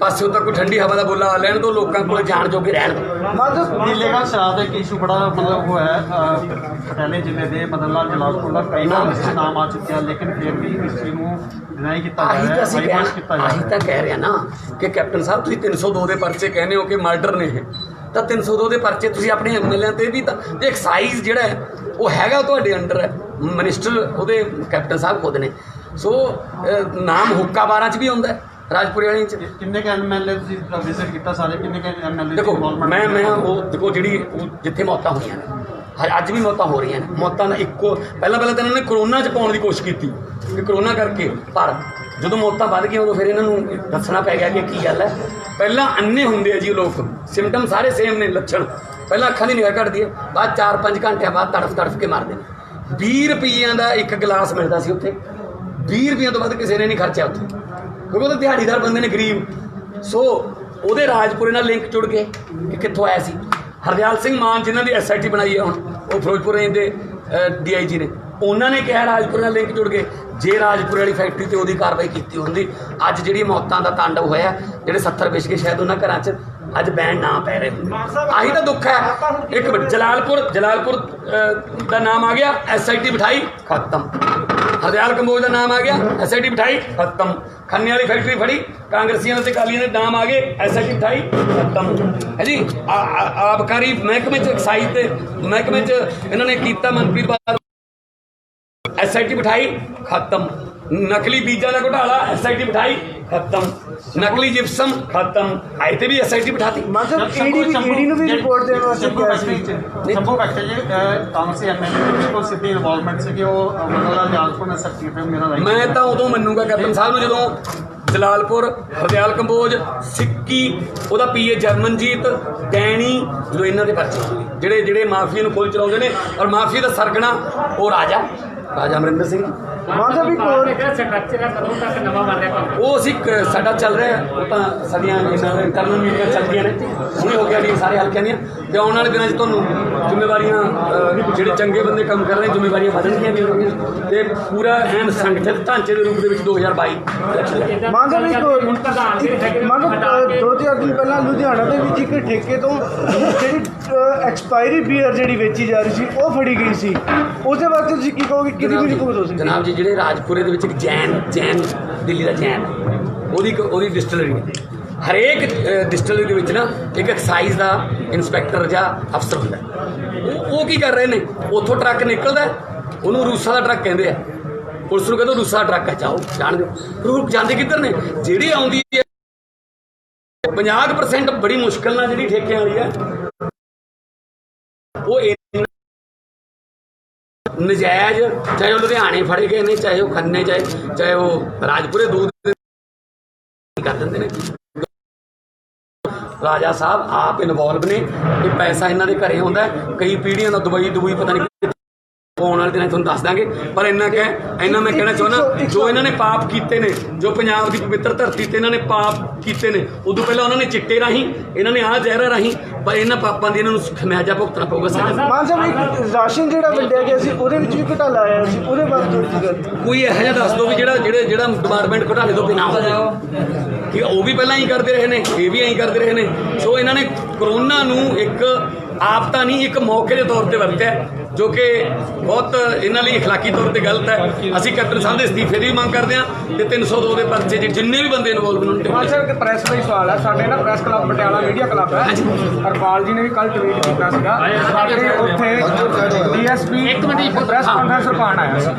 ਪਾਸਿਓਂ ਤਾਂ ਕੋਈ ਠੰਡੀ ਹਵਾ ਦਾ ਬੋਲਾ ਲੈਣ ਦਿਓ, ਲੋਕਾਂ ਕੋਲ ਜਾਣ ਜੋਗੇ ਰਹਿਣ ਦਿਓ। ਨੀਲੇਗਾ ਸ਼ਰਾਬ ਦਾ ਇੱਕ ਇਸ਼ੂ ਬੜਾ ਮਤਲਬ ਹੋਇਆ ਪਟਿਆਲੇ ਜ਼ਿਲ੍ਹੇ ਦੇ ਮਦਨ ਲਾਲ ਜਲਾਲਪੁਰ ਦਾ ਕਈ ਵਾਰ ਇਸ 'ਚ ਨਾਮ ਆ ਚੁੱਕਿਆ, ਲੇਕਿਨ ਫਿਰ ਵੀ ਇਸ ਚੀਜ਼ ਨੂੰ ਡਿਨਾਈ ਕੀਤਾ ਜਾ ਰਿਹਾ ਹੈ, ਬਾਈਪਾਸ ਕੀਤਾ ਜਾ ਰਿਹਾ ਹੈ। ਆਹੀ ਤਾਂ ਕਹਿ ਰਿਹਾ ਨਾ ਕਿ ਕੈਪਟਨ ਸਾਹਿਬ ਤੁਸੀਂ 302 ਦੇ ਪਰਚੇ ਕਹਿੰਦੇ ਹੋ ਕਿ ਮਰਡਰ ਨੇ ਇਹ, ਤਾਂ 302 ਦੇ ਪਰਚੇ ਤੁਸੀਂ ਆਪਣੇ MLA ਤੇ ਵੀ ਤਾਂ ਐਕਸਾਈਜ਼ ਜਿਹੜਾ ਹੈ ਉਹ ਹੈਗਾ ਤੁਹਾਡੇ ਅੰਡਰ ਹੈ, ਮਿਨਿਸਟਰ ਉਹਦੇ ਕੈਪਟਨ ਸਾਹਿਬ ਖੁਦ ਨੇ। ਸੋ ਨਾਮ ਹੁੱਕਾ ਬਾਰਾਂ 'ਚ ਵੀ ਆਉਂਦਾ, ਰਾਜਪੁਰੇ ਵਾਲੀ 'ਚ। ਕਿੰਨੇ ਕੁ ਐਮਐਲਏ ਤੁਸੀਂ ਵਿਜ਼ਿਟ ਕੀਤਾ ਸਾਰੇ, ਕਿੰਨੇ ਕੁ ਐਮਐਲਏ ਦੇਖੋ ਮੈਂ ਉਹ ਦੇਖੋ ਜਿਹੜੀ ਉਹ ਜਿੱਥੇ ਮੌਤਾਂ ਹੋਈਆਂ ਨੇ, ਅੱਜ ਵੀ ਮੌਤਾਂ ਹੋ ਰਹੀਆਂ ਨੇ, ਮੌਤਾਂ ਦਾ ਇੱਕੋ ਪਹਿਲਾਂ ਤਾਂ ਇਹਨਾਂ ਨੇ ਕਰੋਨਾ 'ਚ ਪਾਉਣ ਦੀ ਕੋਸ਼ਿਸ਼ ਕੀਤੀ ਕਿ ਕਰੋਨਾ ਕਰਕੇ, ਪਰ ਜਦੋਂ ਮੌਤਾਂ ਵੱਧ ਗਈਆਂ ਉਦੋਂ ਫਿਰ ਇਹਨਾਂ ਨੂੰ ਦੱਸਣਾ ਪੈ ਗਿਆ ਕਿ ਕੀ ਗੱਲ ਹੈ। ਪਹਿਲਾਂ ਅੰਨੇ ਹੁੰਦੇ ਆ ਜੀ ਉਹ ਲੋਕ, ਸਿੰਪਟਮ ਸਾਰੇ ਸੇਮ ਨੇ, ਲੱਛਣ ਪਹਿਲਾਂ ਅੱਖਾਂ ਦੀ ਨਿਗਾਹ ਘਟਦੀ ਹੈ, ਬਾਅਦ 4-5 ਘੰਟਿਆਂ ਬਾਅਦ ਤੜਫ ਕੇ ਮਾਰਦੇ ਨੇ। 20 ਰੁਪਈਆਂ ਦਾ ਇੱਕ ਗਲਾਸ ਮਿਲਦਾ ਸੀ ਉੱਥੇ, 20 ਰੁਪਈਆਂ ਤੋਂ ਵੱਧ ਕਿਸੇ ਨੇ ਨਹੀਂ ਖਰਚਿਆ ਉੱਥੇ, ਕਿਉਂਕਿ ਉਹ ਤਾਂ ਦਿਹਾੜੀਦਾਰ ਬੰਦੇ ਨੇ, ਗਰੀਬ। ਸੋ ਉਹਦੇ ਰਾਜਪੁਰੇ ਨਾਲ ਲਿੰਕ ਜੁੜ ਗਏ ਕਿ ਕਿੱਥੋਂ ਆਇਆ ਸੀ। ਹਰਦਿਆਲ ਸਿੰਘ ਮਾਨ ਜਿਨ੍ਹਾਂ ਦੀ SIT ਬਣਾਈ ਹੈ ਹੁਣ, ਉਹ ਫਿਰੋਜ਼ਪੁਰ ਰੇਂਜ ਦੇ DIG ਨੇ, ਉਹਨਾਂ ਨੇ ਕਿਹਾ ਰਾਜਪੁਰੇ ਨਾਲ ਲਿੰਕ ਜੁੜ ਗਏ। ਜੇ ਰਾਜਪੁਰੇ ਵਾਲੀ ਫੈਕਟਰੀ ਤੇ ਉਹਦੀ ਕਾਰਵਾਈ ਕੀਤੀ ਹੁੰਦੀ, ਅੱਜ ਜਿਹੜੀ ਮੌਤਾਂ ਦਾ ਤਾਂਡਵ ਹੋਇਆ, ਜਿਹੜੇ 70 ਵਿਛ ਗਏ ਸ਼ਾਇਦ ਉਹਨਾਂ ਘਰਾਂ 'ਚ ਅੱਜ ਬੈਨ ਨਾ ਪੈ ਰਹੇ ਹੁੰਦੇ। ਆਹੀ ਤਾਂ ਦੁੱਖ ਹੈ। ਇੱਕ ਮਿੰਟ, ਜਲਾਲਪੁਰ ਦਾ ਨਾਮ ਆ ਗਿਆ, SIT ਬਿਠਾਈ, ਖਤਮ। ਹਰਦਿਆਲ ਕੰਬੋਜ ਦਾ ਨਾਮ ਆ ਗਿਆ, SIT ਬਿਠਾਈ, ਖਤਮ। ਖੰਨੇ ਵਾਲੀ ਫੈਕਟਰੀ ਫੜੀ, ਕਾਂਗਰਸੀਆਂ ਤੇ ਅਕਾਲੀਆਂ ਦੇ ਨਾਮ ਆ ਗਏ, SIT ਬਿਠਾਈ, ਖਤਮ ਹੈ ਜੀ। ਆਬਕਾਰੀ ਮਹਿਕਮੇ 'ਚ, ਐਕਸਾਈਜ਼ ਦੇ ਮਹਿਕਮੇ 'ਚ ਇਹਨਾਂ ਨੇ ਕੀਤਾ, ਮਨਪ੍ਰੀਤ ਬਾਦਲ SIT ਬਿਠਾਈ, ਖਤਮ। ਨਕਲੀ ਬੀਜਾਂ ਦਾ ਘੁਟਾਲਾ, SIT ਬਿਠਾਈ, ਖਤਮ। ਨਕਲੀ ਜਿਪਸਮ, ਖਤਮ। ਆਏ ਤੇ ਵੀ SIT ਬਿਠਾਤੀ। ਈਡੀ ਨੂੰ ਵੀ ਰਿਪੋਰਟ ਦੇਣ ਵਾਸਤੇ ਕਿਹਾ ਸੀ। ਸ਼ੰਭੂ ਫੈਕਟਰੀ 'ਚ ਕਾਂਗਰਸੀ ਐਮਐਲਏ ਕੋਲ ਸਿੱਧੀ ਇਨਵੋਲਵਮੈਂਟ ਸੀ ਕਿ ਉਹ ਮਤਲਬ ਜਾਲਪੁਰ ਨਾਲ ਸਖਤੀ ਫਿਰ ਮੇਰਾ ਰਾਈਟ। ਮੈਂ ਤਾਂ ਉਦੋਂ ਮੰਨੂਗਾ ਕੈਪਟਨ ਸਾਹਿਬ ਨੂੰ ਜਦੋਂ ਜਲਾਲਪੁਰ, ਹਰਦਿਆਲ ਕੰਬੋਜ, ਸਿੱਕੀ, ਉਹਦਾ PA ਜਰਮਨਜੀਤ, ਡੈਣੀ, ਜਦੋਂ ਇਹਨਾਂ ਦੇ ਪਰਚੇ ਜਿਹੜੇ ਮਾਫੀਆ ਨੂੰ ਖੋਲ ਚਲਾਉਂਦੇ ਨੇ, ਔਰ ਮਾਫੀਆ ਦਾ ਸਰਗਣਾ ਉਹ ਰਾਜਾ ਅਮਰਿੰਦਰ ਸਿੰਘ। ਮਾਨਸਾ ਵੀ ਕੋਲ ਸਟਰਕਚਰ ਹੈ, ਕਦੋਂ ਤੱਕ ਨਵਾਂ ਬਣ ਰਿਹਾ ਕੰਮ? ਉਹ ਅਸੀਂ ਸਾਡਾ ਚੱਲ ਰਿਹਾ, ਉਹ ਤਾਂ ਸਾਡੀਆਂ ਇੰਟਰਨਲ ਮੀਟਿੰਗਾਂ ਚੱਲਦੀਆਂ ਨੇ, ਹੁਣੇ ਹੋ ਗਿਆ ਜੀ ਸਾਰੇ ਹਲਕਿਆਂ ਦੀਆਂ, ਤੇ ਆਉਣ ਵਾਲੇ ਦਿਨਾਂ 'ਚ ਤੁਹਾਨੂੰ ਜ਼ਿੰਮੇਵਾਰੀਆਂ, ਜਿਹੜੇ ਚੰਗੇ ਬੰਦੇ ਕੰਮ ਕਰ ਰਹੇ, ਜ਼ਿੰਮੇਵਾਰੀਆਂ ਵਧਣਗੀਆਂ ਵੀ ਹੋਣਗੀਆਂ, ਤੇ ਪੂਰਾ ਐਨ ਸੰਗਠਿਤ ਢਾਂਚੇ ਦੇ ਰੂਪ ਦੇ ਵਿੱਚ 2022 ਮਾਨਸਾ ਵੀ ਕੋਲ 2-4 ਦਿਨ ਪਹਿਲਾਂ ਲੁਧਿਆਣਾ ਦੇ ਵਿੱਚ ਇੱਕ ਠੇਕੇ ਤੋਂ ਜਿਹੜੀ ਐਕਸਪਾਇਰੀ ਬੀਅਰ ਜਿਹੜੀ ਵੇਚੀ ਜਾ ਰਹੀ ਸੀ ਉਹ ਫੜੀ ਗਈ ਸੀ। ਉਹਦੇ ਵਾਸਤੇ ਤੁਸੀਂ ਕੀ ਕਹੋਗੇ, ਕਿਹਦੀ ਵੀ ਰਿਪੋਰਟ ਹੋ ਸਕਦੀ? ਜਨਾਬ ਜੀ, ਜਿਹੜੇ ਰਾਜਪੁਰੇ ਦੇ ਵਿੱਚ ਇੱਕ ਜੈਨ ਦਿੱਲੀ ਦਾ ਜੈਨ, ਉਹਦੀ ਡਿਸਟਿਲਰੀ ਹੈ। ਹਰੇਕ ਡਿਸਟਿਲਰੀ ਦੇ ਵਿੱਚ ਨਾ ਇੱਕ ਐਕਸਾਈਜ਼ ਦਾ ਇੰਸਪੈਕਟਰ ਜਾਂ ਅਫਸਰ ਹੁੰਦਾ। ਉਹ ਕੀ ਕਰ ਰਹੇ ਨੇ, ਉੱਥੋਂ ਟਰੱਕ ਨਿਕਲਦਾ, ਉਹਨੂੰ ਰੂਸਾ ਦਾ ਟਰੱਕ ਕਹਿੰਦੇ ਆ, ਪੁਲਿਸ ਨੂੰ ਕਹਿੰਦੇ ਰੂਸਾ ਦਾ ਟਰੱਕ ਹੈ, ਜਾਓ ਜਾਣ ਦਿਓ। ਫਿਰ ਉਹ ਜਾਂਦੇ ਕਿੱਧਰ ਨੇ? ਜਿਹੜੀ ਆਉਂਦੀ ਹੈ 50% ਬੜੀ ਮੁਸ਼ਕਿਲ ਨਾਲ ਜਿਹੜੀ ਠੇਕਿਆਂ ਵਾਲੀ ਹੈ, ਉਹ ਨਜਾਇਜ਼, ਚਾਹੇ ਉਹ ਲੁਧਿਆਣੇ ਫੜੇ ਗਏ ਨੇ, ਚਾਹੇ ਉਹ ਖੰਨੇ, ਚਾਹੇ ਉਹ ਰਾਜਪੁਰੇ, ਦੂਰ ਕਰ ਦਿੰਦੇ ਨੇ। ਰਾਜਾ ਸਾਹਿਬ ਆਪ ਇਨਵੋਲਵ ਨੇ, ਇਹ ਪੈਸਾ ਇਹਨਾਂ ਦੇ ਘਰੇ ਆਉਂਦਾ, ਕਈ ਪੀੜ੍ਹੀਆਂ ਦਾ ਦੁਬਈ ਪਤਾ ਨਹੀਂ ਆਉਣ ਵਾਲੇ ਦਿਨਾਂ ਤੁਹਾਨੂੰ ਦੱਸ ਦਾਂਗੇ। ਪਰ ਇੰਨਾ ਮੈਂ ਕਹਿਣਾ ਚਾਹੁੰਦਾ, ਜੋ ਇਹਨਾਂ ਨੇ ਪਾਪ ਕੀਤੇ ਨੇ, ਜੋ ਪੰਜਾਬ ਦੀ ਪਵਿੱਤਰ ਧਰਤੀ ਤੇ ਇਹਨਾਂ ਨੇ ਪਾਪ ਕੀਤੇ ਨੇ, ਉਦੋਂ ਪਹਿਲਾਂ ਉਹਨਾਂ ਨੇ ਚਿੱਟੇ ਰਾਹੀਂ, ਇਹਨਾਂ ਨੇ ਆਹ ਜ਼ਹਿਰਾਂ ਰਾਹੀਂ, ਪਰ ਇਹਨਾਂ ਪਾਪਾਂ ਦੀ ਇਹਨਾਂ ਨੂੰ ਖਮਿਆਜਾ ਭੁਗਤਣਾ ਪਊਗਾ। ਮਾਨਸਾ ਵੀ ਰਾਸ਼ਨ ਜਿਹੜਾ ਵੰਡਿਆ ਗਿਆ ਸੀ ਉਹਦੇ ਵਿੱਚ ਵੀ ਘੁਟਾਲਾ ਆਇਆ ਸੀ, ਉਹਦੇ ਬਾਰੇ ਥੋੜ੍ਹੀ ਜਿਹੀ ਗੱਲ ਕੋਈ ਇਹੋ ਜਿਹਾ ਦੱਸ ਦਿਓ ਵੀ ਜਿਹੜਾ ਡਿਪਾਰਟਮੈਂਟ ਘੁਟਾਲੇ ਤੋਂ ਬਿਨਾਂ ਹੋਵੇ, ਕਿ ਉਹ ਵੀ ਪਹਿਲਾਂ ਹੀ ਕਰਦੇ ਰਹੇ ਨੇ, ਇਹ ਵੀ ਐਂ ਕਰਦੇ ਰਹੇ ਨੇ। ਸੋ ਇਹਨਾਂ ਨੇ ਕਰੋਨਾ ਨੂੰ ਇੱਕ ਆਪ ਤਾਂ ਨਹੀਂ, ਇੱਕ ਮੌਕੇ ਦੇ ਤੌਰ ਤੇ ਵਰਤਿਆ, ਜੋ ਕਿ ਬਹੁਤ ਇਹਨਾਂ ਲਈ اخلاقی ਤੌਰ ਤੇ ਗਲਤ ਹੈ। ਅਸੀਂ ਕੈਪਟਨ ਸਾਹਿਬ ਦੇ ਅਸਤੀਫੇ ਦੀ ਵੀ ਮੰਗ ਕਰਦੇ ਹਾਂ, ਤੇ 302 ਦੇ ਪਰਚੇ ਜਿੰਨੇ ਵੀ ਬੰਦੇ ਇਨਵੋਲਵ ਨੇ ਉਹਨਾਂ ਮਾਨਸਾ ਇੱਕ ਪ੍ਰੈਸ ਦਾ ਹੀ ਸਵਾਲ ਹੈ। ਸਾਡੇ ਨਾ press club Patiala media club ਹੈ, ਹਰਪਾਲ ਜੀ ਨੇ ਵੀ ਕੱਲ ਟਵੀਟ ਕੀਤਾ ਸੀਗਾ, ਸਾਡੇ ਉੱਥੇ DSP ਪ੍ਰੈਸ ਕਾਨਫਰੰਸ ਰਖਾਉਣ ਆਇਆ ਸੀ,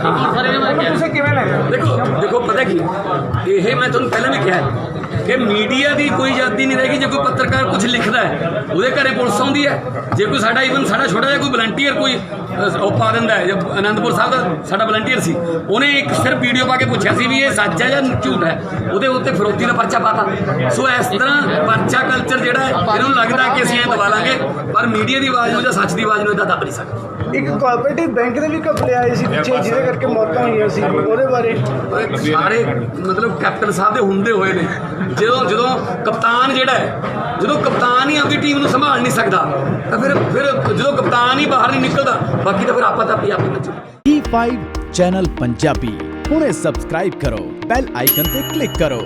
ਤੁਸੀਂ ਕਿਵੇਂ ਲੈ ਰਹੇ ਹੋ? ਦੇਖੋ ਪਤਾ ਕੀ, ਇਹ ਮੈਂ ਤੁਹਾਨੂੰ ਪਹਿਲਾਂ ਵੀ ਕਿਹਾ ਕਿ ਮੀਡੀਆ ਦੀ ਕੋਈ ਆਜ਼ਾਦੀ ਨਹੀਂ ਰਹੇਗੀ। ਜੇ ਕੋਈ ਪੱਤਰਕਾਰ ਕੁਝ ਲਿਖਦਾ ਹੈ, ਉਹਦੇ ਘਰੇ ਪੁਲਿਸ ਆਉਂਦੀ ਹੈ। ਜੇ ਕੋਈ ਸਾਡਾ ਛੋਟਾ ਜਿਹਾ ਕੋਈ ਵਲੰਟੀਅਰ ਕੋਈ ਉਹ ਪਾ ਦਿੰਦਾ ਹੈ, ਜਾਂ ਅਨੰਦਪੁਰ ਸਾਹਿਬ ਦਾ ਸਾਡਾ ਵਲੰਟੀਅਰ ਸੀ, ਉਹਨੇ ਇੱਕ ਸਿਰਫ ਵੀਡੀਓ ਪਾ ਕੇ ਪੁੱਛਿਆ ਸੀ ਵੀ ਇਹ ਸੱਚ ਹੈ ਜਾਂ ਝੂਠ ਹੈ, ਉਹਦੇ ਉੱਤੇ ਫਿਰੌਤੀ ਦਾ ਪਰਚਾ ਪਾਤਾ। ਸੋ ਇਸ ਤਰ੍ਹਾਂ ਪਰਚਾ ਕਲਚਰ ਜਿਹੜਾ ਹੈ, ਇਹਨਾਂ ਨੂੰ ਲੱਗਦਾ ਕਿ ਅਸੀਂ ਐਂ ਦਬਾ ਲਾਂਗੇ, ਪਰ ਮੀਡੀਆ ਦੀ ਆਵਾਜ਼ ਨੂੰ ਜਾਂ ਸੱਚ ਦੀ ਆਵਾਜ਼ ਨੂੰ ਇੱਦਾਂ ਦੱਬ ਨਹੀਂ ਸਕਦੇ। ਇੱਕ ਕੋਆਪਰੇਟਿਵ ਬੈਂਕ ਦੇ ਵੀ ਘਪਲੇ ਆਏ ਸੀ ਪਿੱਛੇ, ਜਿਹਦੇ ਕਰਕੇ ਮੌਤਾਂ ਹੋਈਆਂ ਸੀ, ਉਹਦੇ ਬਾਰੇ ਸਾਰੇ ਮਤਲਬ ਕੈਪਟਨ ਸਾਹਿਬ ਦੇ ਹੁੰਦੇ ਹੋਏ ਨੇ। ਜਦੋਂ ਕਪਤਾਨ ਜਿਹੜਾ ਹੈ, ਜਦੋਂ ਕਪਤਾਨ ਹੀ ਆਪਣੀ ਟੀਮ ਨੂੰ ਸੰਭਾਲ ਨਹੀਂ ਸਕਦਾ, ਤਾਂ ਫਿਰ ਜਦੋਂ ਕਪਤਾਨ ਹੀ ਬਾਹਰ ਨਹੀਂ ਨਿਕਲਦਾ, ਬਾਕੀ ਤਾਂ ਫਿਰ ਆਪਾਂ ਤਾਂ ਪੰਜਾਬੀ ਬੱਚੇ। E5 ਚੈਨਲ ਪੰਜਾਬੀ ਹੁਣੇ ਸਬਸਕ੍ਰਾਈਬ ਕਰੋ, ਬੈਲ ਆਈਕਨ ਤੇ ਕਲਿੱਕ ਕਰੋ।